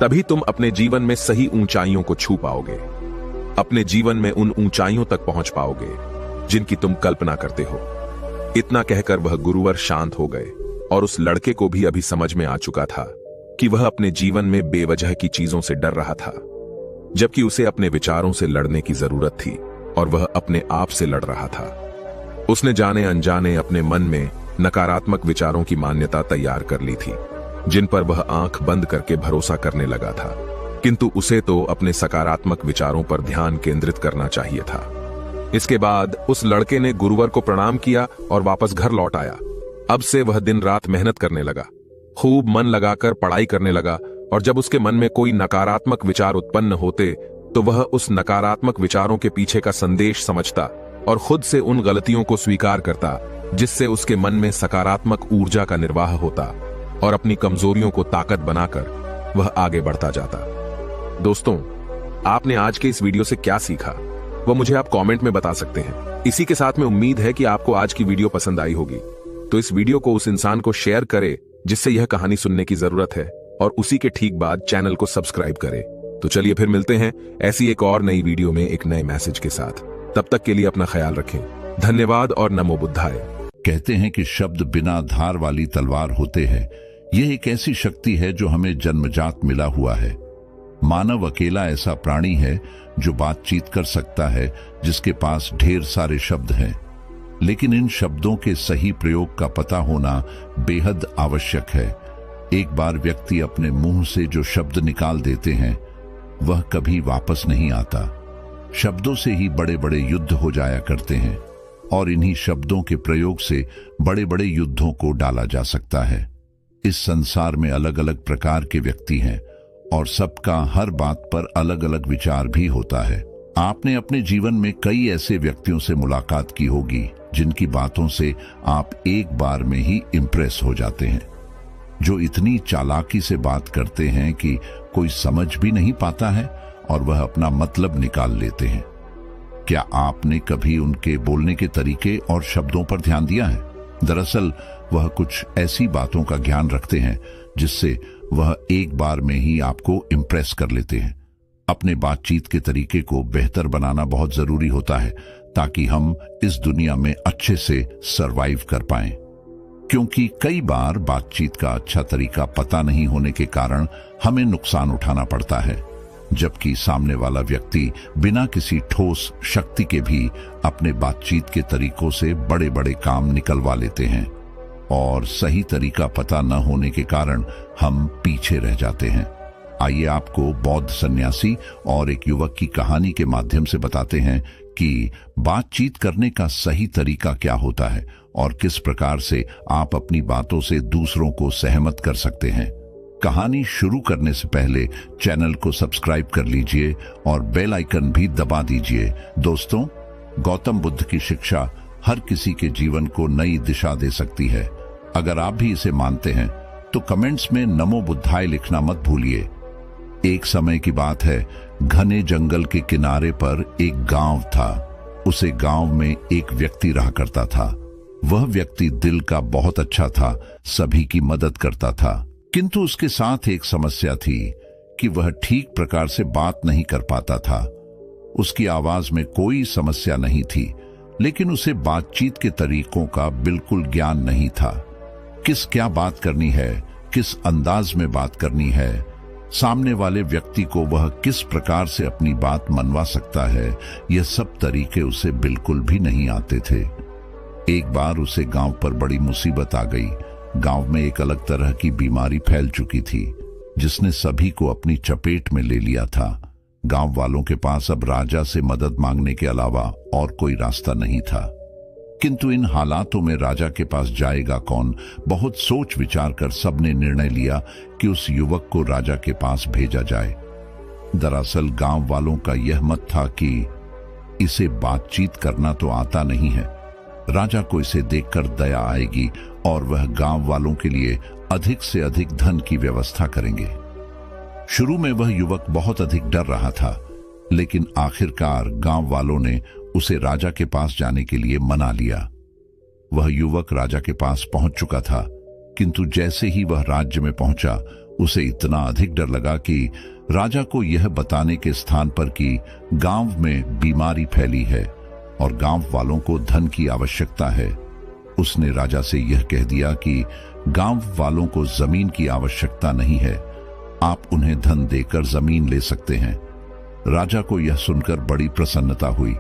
तभी तुम अपने जीवन में सही ऊंचाइयों को छू पाओगे, अपने जीवन में उन ऊंचाइयों तक पहुंच पाओगे जिनकी तुम कल्पना करते हो। इतना कहकर वह गुरुवर शांत हो गए और उस लड़के को भी अभी समझ में आ चुका था कि वह अपने जीवन में बेवजह की चीजों से डर रहा था, जबकि उसे अपने विचारों से लड़ने की जरूरत थी और वह अपने आप से लड़ रहा था। उसने जाने अनजाने अपने मन में नकारात्मक विचारों की मान्यता तैयार कर ली थी जिन पर वह आंख बंद करके भरोसा करने लगा था, किंतु उसे तो अपने सकारात्मक विचारों पर ध्यान केंद्रित करना चाहिए था। इसके बाद उस लड़के ने गुरुवर को प्रणाम किया और वापस घर लौट आया। अब से वह दिन रात मेहनत करने लगा, खूब मन लगाकर पढ़ाई करने लगा और जब उसके मन में कोई नकारात्मक विचार उत्पन्न होते तो वह उस नकारात्मक विचारों के पीछे का संदेश समझता और खुद से उन गलतियों को स्वीकार करता जिससे उसके मन में सकारात्मक ऊर्जा का निर्वाह होता और अपनी कमजोरियों को ताकत बनाकर वह आगे बढ़ता जाता। दोस्तों, आपने आज के इस वीडियो से क्या सीखा वह मुझे आप कमेंट में बता सकते हैं। इसी के साथ में उम्मीद है कि आपको आज की वीडियो पसंद आई होगी, तो इस वीडियो को उस इंसान को शेयर करें जिससे यह कहानी सुनने की जरूरत है और उसी के ठीक बाद चैनल को सब्सक्राइब करें। तो चलिए फिर मिलते हैं ऐसी एक और नई वीडियो में एक नए मैसेज के साथ। तब तक के लिए अपना ख्याल रखें। धन्यवाद और नमो बुद्धाय। कहते हैं कि शब्द बिना धार वाली तलवार होते हैं। यह एक ऐसी शक्ति है जो हमें जन्मजात मिला हुआ है। मानव अकेला ऐसा प्राणी है जो बातचीत कर सकता है, जिसके पास ढेर सारे शब्द हैं, लेकिन इन शब्दों के सही प्रयोग का पता होना बेहद आवश्यक है। एक बार व्यक्ति अपने मुंह से जो शब्द निकाल देते हैं वह कभी वापस नहीं आता। शब्दों से ही बड़े बड़े युद्ध हो जाया करते हैं और इन्हीं शब्दों के प्रयोग से बड़े बड़े युद्धों को डाला जा सकता है। इस संसार में अलग अलग प्रकार के व्यक्ति हैं और सबका हर बात पर अलग अलग विचार भी होता है। आपने अपने जीवन में कई ऐसे व्यक्तियों से मुलाकात की होगी जिनकी बातों से आप एक बार में ही इंप्रेस हो जाते हैं, जो इतनी चालाकी से बात करते हैं कि कोई समझ भी नहीं पाता है और वह अपना मतलब निकाल लेते हैं। क्या आपने कभी उनके बोलने के तरीके और शब्दों पर ध्यान दिया है? दरअसल वह कुछ ऐसी बातों का ज्ञान रखते हैं जिससे वह एक बार में ही आपको इंप्रेस कर लेते हैं। अपने बातचीत के तरीके को बेहतर बनाना बहुत जरूरी होता है ताकि हम इस दुनिया में अच्छे से सरवाइव कर पाएं। क्योंकि कई बार बातचीत का अच्छा तरीका पता नहीं होने के कारण हमें नुकसान उठाना पड़ता है, जबकि सामने वाला व्यक्ति बिना किसी ठोस शक्ति के भी अपने बातचीत के तरीकों से बड़े बड़े काम निकलवा लेते हैं और सही तरीका पता न होने के कारण हम पीछे रह जाते हैं। आइए आपको बौद्ध सन्यासी और एक युवक की कहानी के माध्यम से बताते हैं कि बातचीत करने का सही तरीका क्या होता है और किस प्रकार से आप अपनी बातों से दूसरों को सहमत कर सकते हैं। कहानी शुरू करने से पहले चैनल को सब्सक्राइब कर लीजिए और बेल आइकन भी दबा दीजिए। दोस्तों, गौतम बुद्ध की शिक्षा हर किसी के जीवन को नई दिशा दे सकती है। अगर आप भी इसे मानते हैं तो कमेंट्स में नमो बुद्धाय लिखना मत भूलिए। एक समय की बात है, घने जंगल के किनारे पर एक गांव था। उसे गांव में एक व्यक्ति रहा करता था। वह व्यक्ति दिल का बहुत अच्छा था, सभी की मदद करता था, किंतु उसके साथ एक समस्या थी कि वह ठीक प्रकार से बात नहीं कर पाता था। उसकी आवाज में कोई समस्या नहीं थी, लेकिन उसे बातचीत के तरीकों का बिल्कुल ज्ञान नहीं था। क्या बात करनी है, किस अंदाज में बात करनी है, सामने वाले व्यक्ति को वह किस प्रकार से अपनी बात मनवा सकता है, यह सब तरीके उसे बिल्कुल भी नहीं आते थे। एक बार उसे गांव पर बड़ी मुसीबत आ गई। गांव में एक अलग तरह की बीमारी फैल चुकी थी जिसने सभी को अपनी चपेट में ले लिया था। गांव वालों के पास अब राजा से मदद मांगने के अलावा और कोई रास्ता नहीं था। किंतु इन हालातों में राजा के पास जाएगा कौन? बहुत सोच विचार कर सबने निर्णय लिया कि उस युवक को राजा के पास भेजा जाए। दरअसल गांव वालों का यह मत था कि इसे बातचीत करना तो आता नहीं है, राजा को इसे देखकर दया आएगी और वह गांव वालों के लिए अधिक से अधिक धन की व्यवस्था करेंगे। शुरू में वह युवक बहुत अधिक डर रहा था, लेकिन आखिरकार गांव वालों ने उसे राजा के पास जाने के लिए मना लिया। वह युवक राजा के पास पहुंच चुका था, किंतु जैसे ही वह राज्य में पहुंचा उसे इतना अधिक डर लगा कि राजा को यह बताने के स्थान पर कि गांव में बीमारी फैली है और गांव वालों को धन की आवश्यकता है, उसने राजा से यह कह दिया कि गांव वालों को जमीन की आवश्यकता नहीं है, आप उन्हें धन देकर जमीन ले सकते हैं। राजा को यह सुनकर बड़ी प्रसन्नता हुई।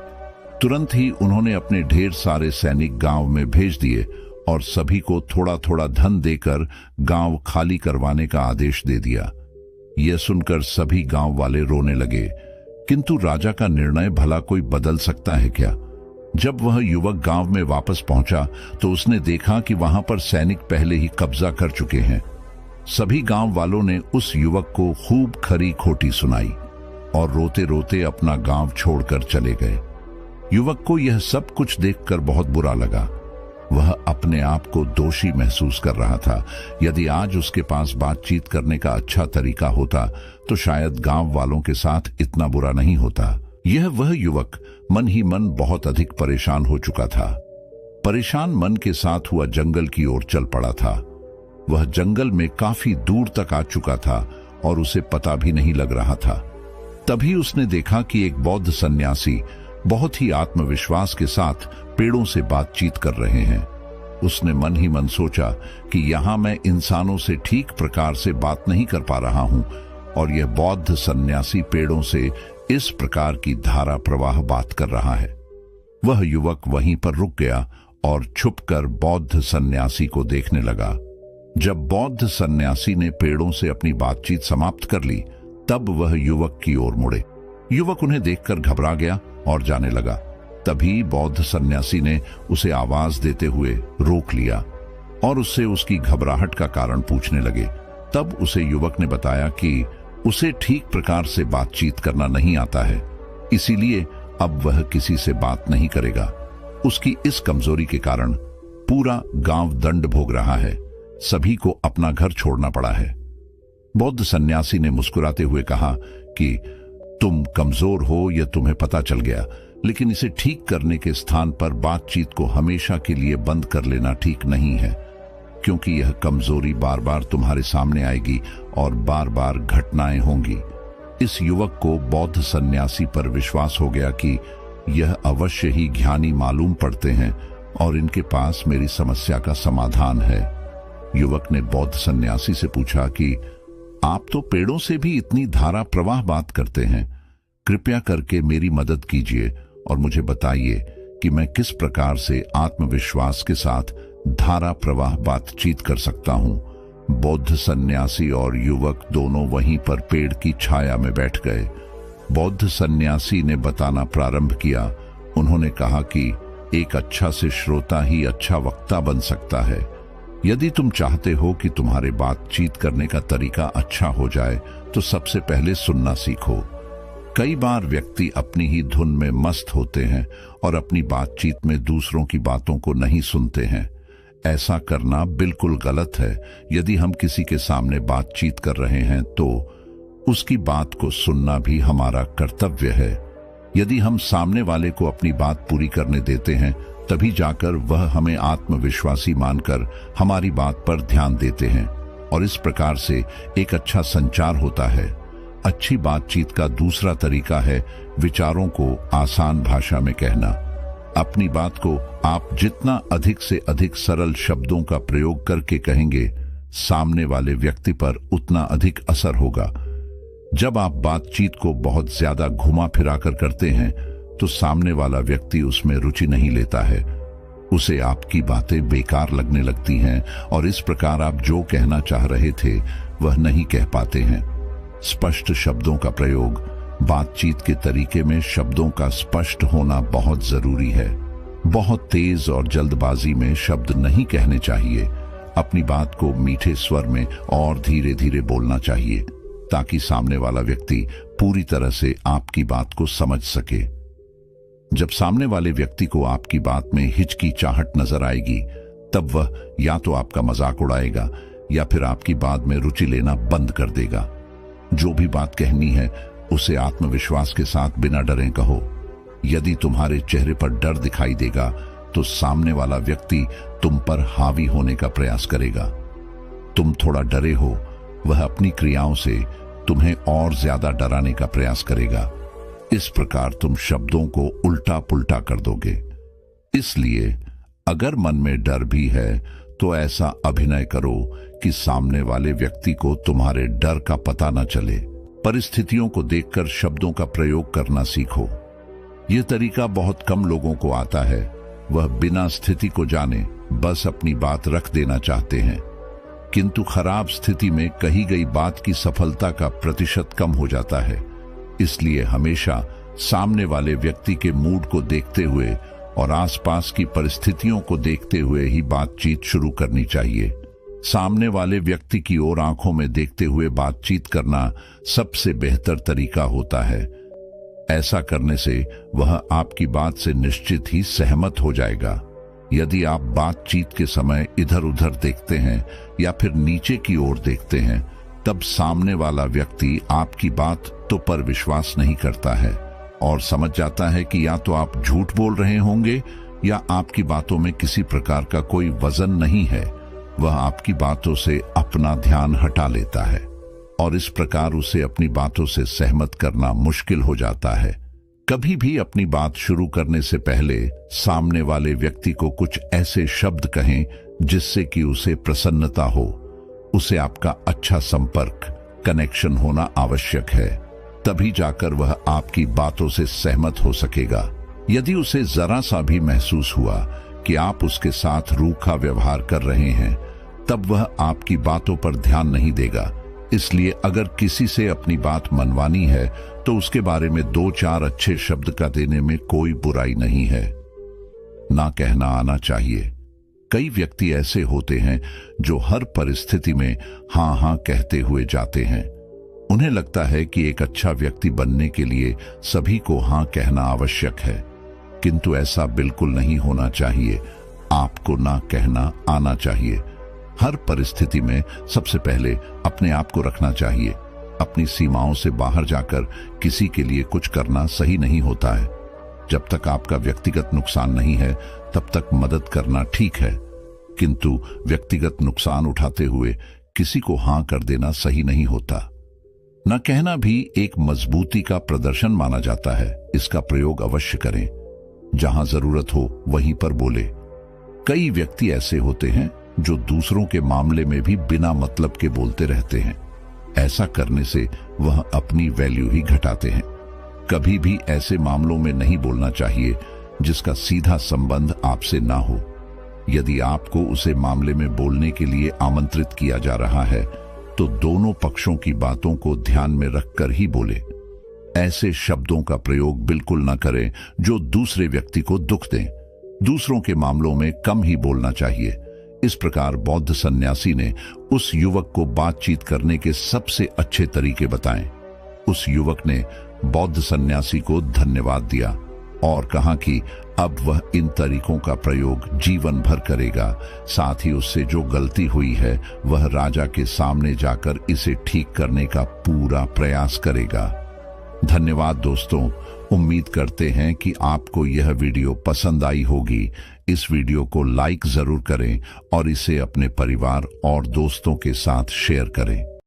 तुरंत ही उन्होंने अपने ढेर सारे सैनिक गांव में भेज दिए और सभी को थोड़ा थोड़ा धन देकर गांव खाली करवाने का आदेश दे दिया। यह सुनकर सभी गांव वाले रोने लगे, किंतु राजा का निर्णय भला कोई बदल सकता है क्या? जब वह युवक गांव में वापस पहुंचा तो उसने देखा कि वहां पर सैनिक पहले ही कब्जा कर चुके हैं। सभी गांव वालों ने उस युवक को खूब खरी खोटी सुनाई और रोते रोते अपना गांव छोड़कर चले गए। युवक को यह सब कुछ देखकर बहुत बुरा लगा। वह अपने आप को दोषी महसूस कर रहा था। यदि आज उसके पास बातचीत करने का अच्छा तरीका होता तो शायद गांव वालों के साथ इतना बुरा नहीं होता। यह वह युवक मन ही मन बहुत अधिक परेशान हो चुका था। परेशान मन के साथ हुआ जंगल की ओर चल पड़ा था। वह जंगल में काफी दूर तक आ चुका था और उसे पता भी नहीं लग रहा था। तभी उसने देखा कि एक बौद्ध सन्यासी बहुत ही आत्मविश्वास के साथ पेड़ों से बातचीत कर रहे हैं। उसने मन ही मन सोचा कि यहां मैं इंसानों से ठीक प्रकार से बात नहीं कर पा रहा हूं और यह बौद्ध सन्यासी पेड़ों से इस प्रकार की धारा प्रवाह बात कर रहा है। वह युवक वहीं पर रुक गया और छुपकर बौद्ध सन्यासी को देखने लगा। जब बौद्ध सन्यासी ने पेड़ों से अपनी बातचीत समाप्त कर ली, तब वह युवक की ओर मुड़े। युवक उन्हें देखकर घबरा गया और जाने लगा। तभी बौद्ध सन्यासी ने उसे आवाज देते हुए रोक लिया और उससे उसकी घबराहट का कारण पूछने लगे। तब उसे युवक ने बताया कि उसे ठीक प्रकार से बातचीत करना नहीं आता है, इसीलिए अब वह किसी से बात नहीं करेगा। उसकी इस कमजोरी के कारण पूरा गांव दंड भोग रहा है, सभी को अपना घर छोड़ना पड़ा है। बौद्ध सन्यासी ने मुस्कुराते हुए कहा कि तुम कमजोर हो यह तुम्हें पता चल गया, लेकिन इसे ठीक करने के स्थान पर बातचीत को हमेशा के लिए बंद कर लेना ठीक नहीं है, क्योंकि यह कमजोरी बार बार तुम्हारे सामने आएगी और बार बार घटनाएं होंगी। इस युवक को बौद्ध सन्यासी पर विश्वास हो गया कि यह अवश्य ही ज्ञानी मालूम पड़ते हैं और इनके पास मेरी समस्या का समाधान है। युवक ने बौद्ध सन्यासी से पूछा कि आप तो पेड़ों से भी इतनी धारा प्रवाह बात करते हैं, कृपया करके मेरी मदद कीजिए और मुझे बताइए कि मैं किस प्रकार से आत्मविश्वास के साथ धारा प्रवाह बातचीत कर सकता हूं। बौद्ध सन्यासी और युवक दोनों वहीं पर पेड़ की छाया में बैठ गए। बौद्ध सन्यासी ने बताना प्रारंभ किया। उन्होंने कहा कि एक अच्छा से श्रोता ही अच्छा वक्ता बन सकता है। यदि तुम चाहते हो कि तुम्हारे बातचीत करने का तरीका अच्छा हो जाए, तो सबसे पहले सुनना सीखो। कई बार व्यक्ति अपनी ही धुन में मस्त होते हैं और अपनी बातचीत में दूसरों की बातों को नहीं सुनते हैं। ऐसा करना बिल्कुल गलत है। यदि हम किसी के सामने बातचीत कर रहे हैं तो उसकी बात को सुनना भी हमारा कर्तव्य है। यदि हम सामने वाले को अपनी बात पूरी करने देते हैं, तभी जाकर वह हमें आत्मविश्वासी मानकर हमारी बात पर ध्यान देते हैं और इस प्रकार से एक अच्छा संचार होता है। अच्छी बातचीत का दूसरा तरीका है विचारों को आसान भाषा में कहना। अपनी बात को आप जितना अधिक से अधिक सरल शब्दों का प्रयोग करके कहेंगे, सामने वाले व्यक्ति पर उतना अधिक असर होगा। जब आप बातचीत को बहुत ज्यादा घुमा फिरा कर करते हैं, तो सामने वाला व्यक्ति उसमें रुचि नहीं लेता है। उसे आपकी बातें बेकार लगने लगती हैं और इस प्रकार आप जो कहना चाह रहे थे वह नहीं कह पाते हैं। स्पष्ट शब्दों का प्रयोग। बातचीत के तरीके में शब्दों का स्पष्ट होना बहुत जरूरी है। बहुत तेज और जल्दबाजी में शब्द नहीं कहने चाहिए। अपनी बात को मीठे स्वर में और धीरे धीरे बोलना चाहिए, ताकि सामने वाला व्यक्ति पूरी तरह से आपकी बात को समझ सके। जब सामने वाले व्यक्ति को आपकी बात में हिचकिचाहट नजर आएगी, तब वह या तो आपका मजाक उड़ाएगा या फिर आपकी बात में रुचि लेना बंद कर देगा। जो भी बात कहनी है उसे आत्मविश्वास के साथ बिना डरे कहो। यदि तुम्हारे चेहरे पर डर दिखाई देगा, तो सामने वाला व्यक्ति तुम पर हावी होने का प्रयास करेगा। तुम थोड़ा डरे हो, वह अपनी क्रियाओं से तुम्हें और ज्यादा डराने का प्रयास करेगा। इस प्रकार तुम शब्दों को उल्टा पुल्टा कर दोगे। इसलिए अगर मन में डर भी है, तो ऐसा अभिनय करो कि सामने वाले व्यक्ति को तुम्हारे डर का पता न चले। परिस्थितियों को देखकर शब्दों का प्रयोग करना सीखो। यह तरीका बहुत कम लोगों को आता है। वह बिना स्थिति को जाने बस अपनी बात रख देना चाहते हैं, किंतु खराब स्थिति में कही गई बात की सफलता का प्रतिशत कम हो जाता है। इसलिए हमेशा सामने वाले व्यक्ति के मूड को देखते हुए और आसपास की परिस्थितियों को देखते हुए ही बातचीत शुरू करनी चाहिए। सामने वाले व्यक्ति की ओर आंखों में देखते हुए बातचीत करना सबसे बेहतर तरीका होता है। ऐसा करने से वह आपकी बात से निश्चित ही सहमत हो जाएगा। यदि आप बातचीत के समय इधर उधर देखते हैं या फिर नीचे की ओर देखते हैं, तब सामने वाला व्यक्ति आपकी बात तो पर विश्वास नहीं करता है और समझ जाता है कि या तो आप झूठ बोल रहे होंगे या आपकी बातों में किसी प्रकार का कोई वजन नहीं है। वह आपकी बातों से अपना ध्यान हटा लेता है और इस प्रकार उसे अपनी बातों से सहमत करना मुश्किल हो जाता है। कभी भी अपनी बात शुरू करने से पहले सामने वाले व्यक्ति को कुछ ऐसे शब्द कहें जिससे कि उसे प्रसन्नता हो, उसे आपका अच्छा संपर्क कनेक्शन होना आवश्यक है। तभी जाकर वह आपकी बातों से सहमत हो सकेगा। यदि उसे जरा सा भी महसूस हुआ कि आप उसके साथ रूखा व्यवहार कर रहे हैं, तब वह आपकी बातों पर ध्यान नहीं देगा। इसलिए अगर किसी से अपनी बात मनवानी है तो उसके बारे में 2-4 अच्छे शब्द का देने में कोई बुराई नहीं है। ना कहना आना चाहिए। कई व्यक्ति ऐसे होते हैं जो हर परिस्थिति में हाँ हाँ कहते हुए जाते हैं। उन्हें लगता है कि एक अच्छा व्यक्ति बनने के लिए सभी को हाँ कहना आवश्यक है, किंतु ऐसा बिल्कुल नहीं होना चाहिए। आपको ना कहना आना चाहिए। हर परिस्थिति में सबसे पहले अपने आप को रखना चाहिए। अपनी सीमाओं से बाहर जाकर किसी के लिए कुछ करना सही नहीं होता है। जब तक आपका व्यक्तिगत नुकसान नहीं है तब तक मदद करना ठीक है, किंतु व्यक्तिगत नुकसान उठाते हुए किसी को हाँ कर देना सही नहीं होता। न कहना भी एक मजबूती का प्रदर्शन माना जाता है। इसका प्रयोग अवश्य करें। जहां जरूरत हो वहीं पर बोले। कई व्यक्ति ऐसे होते हैं जो दूसरों के मामले में भी बिना मतलब के बोलते रहते हैं। ऐसा करने से वह अपनी वैल्यू ही घटाते हैं। कभी भी ऐसे मामलों में नहीं बोलना चाहिए जिसका सीधा संबंध आपसे ना हो। यदि आपको उसे मामले में बोलने के लिए आमंत्रित किया जा रहा है तो दोनों पक्षों की बातों को ध्यान में रखकर ही बोले। ऐसे शब्दों का प्रयोग बिल्कुल न करें जो दूसरे व्यक्ति को दुख दें। दूसरों के मामलों में कम ही बोलना चाहिए। इस प्रकार बौद्ध सन्यासी ने उस युवक को बातचीत करने के सबसे अच्छे तरीके बताए। उस युवक ने बौद्ध सन्यासी को धन्यवाद दिया और कहा कि अब वह इन तरीकों का प्रयोग जीवन भर करेगा। साथ ही उससे जो गलती हुई है वह राजा के सामने जाकर इसे ठीक करने का पूरा प्रयास करेगा। धन्यवाद दोस्तों। उम्मीद करते हैं कि आपको यह वीडियो पसंद आई होगी। इस वीडियो को लाइक जरूर करें और इसे अपने परिवार और दोस्तों के साथ शेयर करें।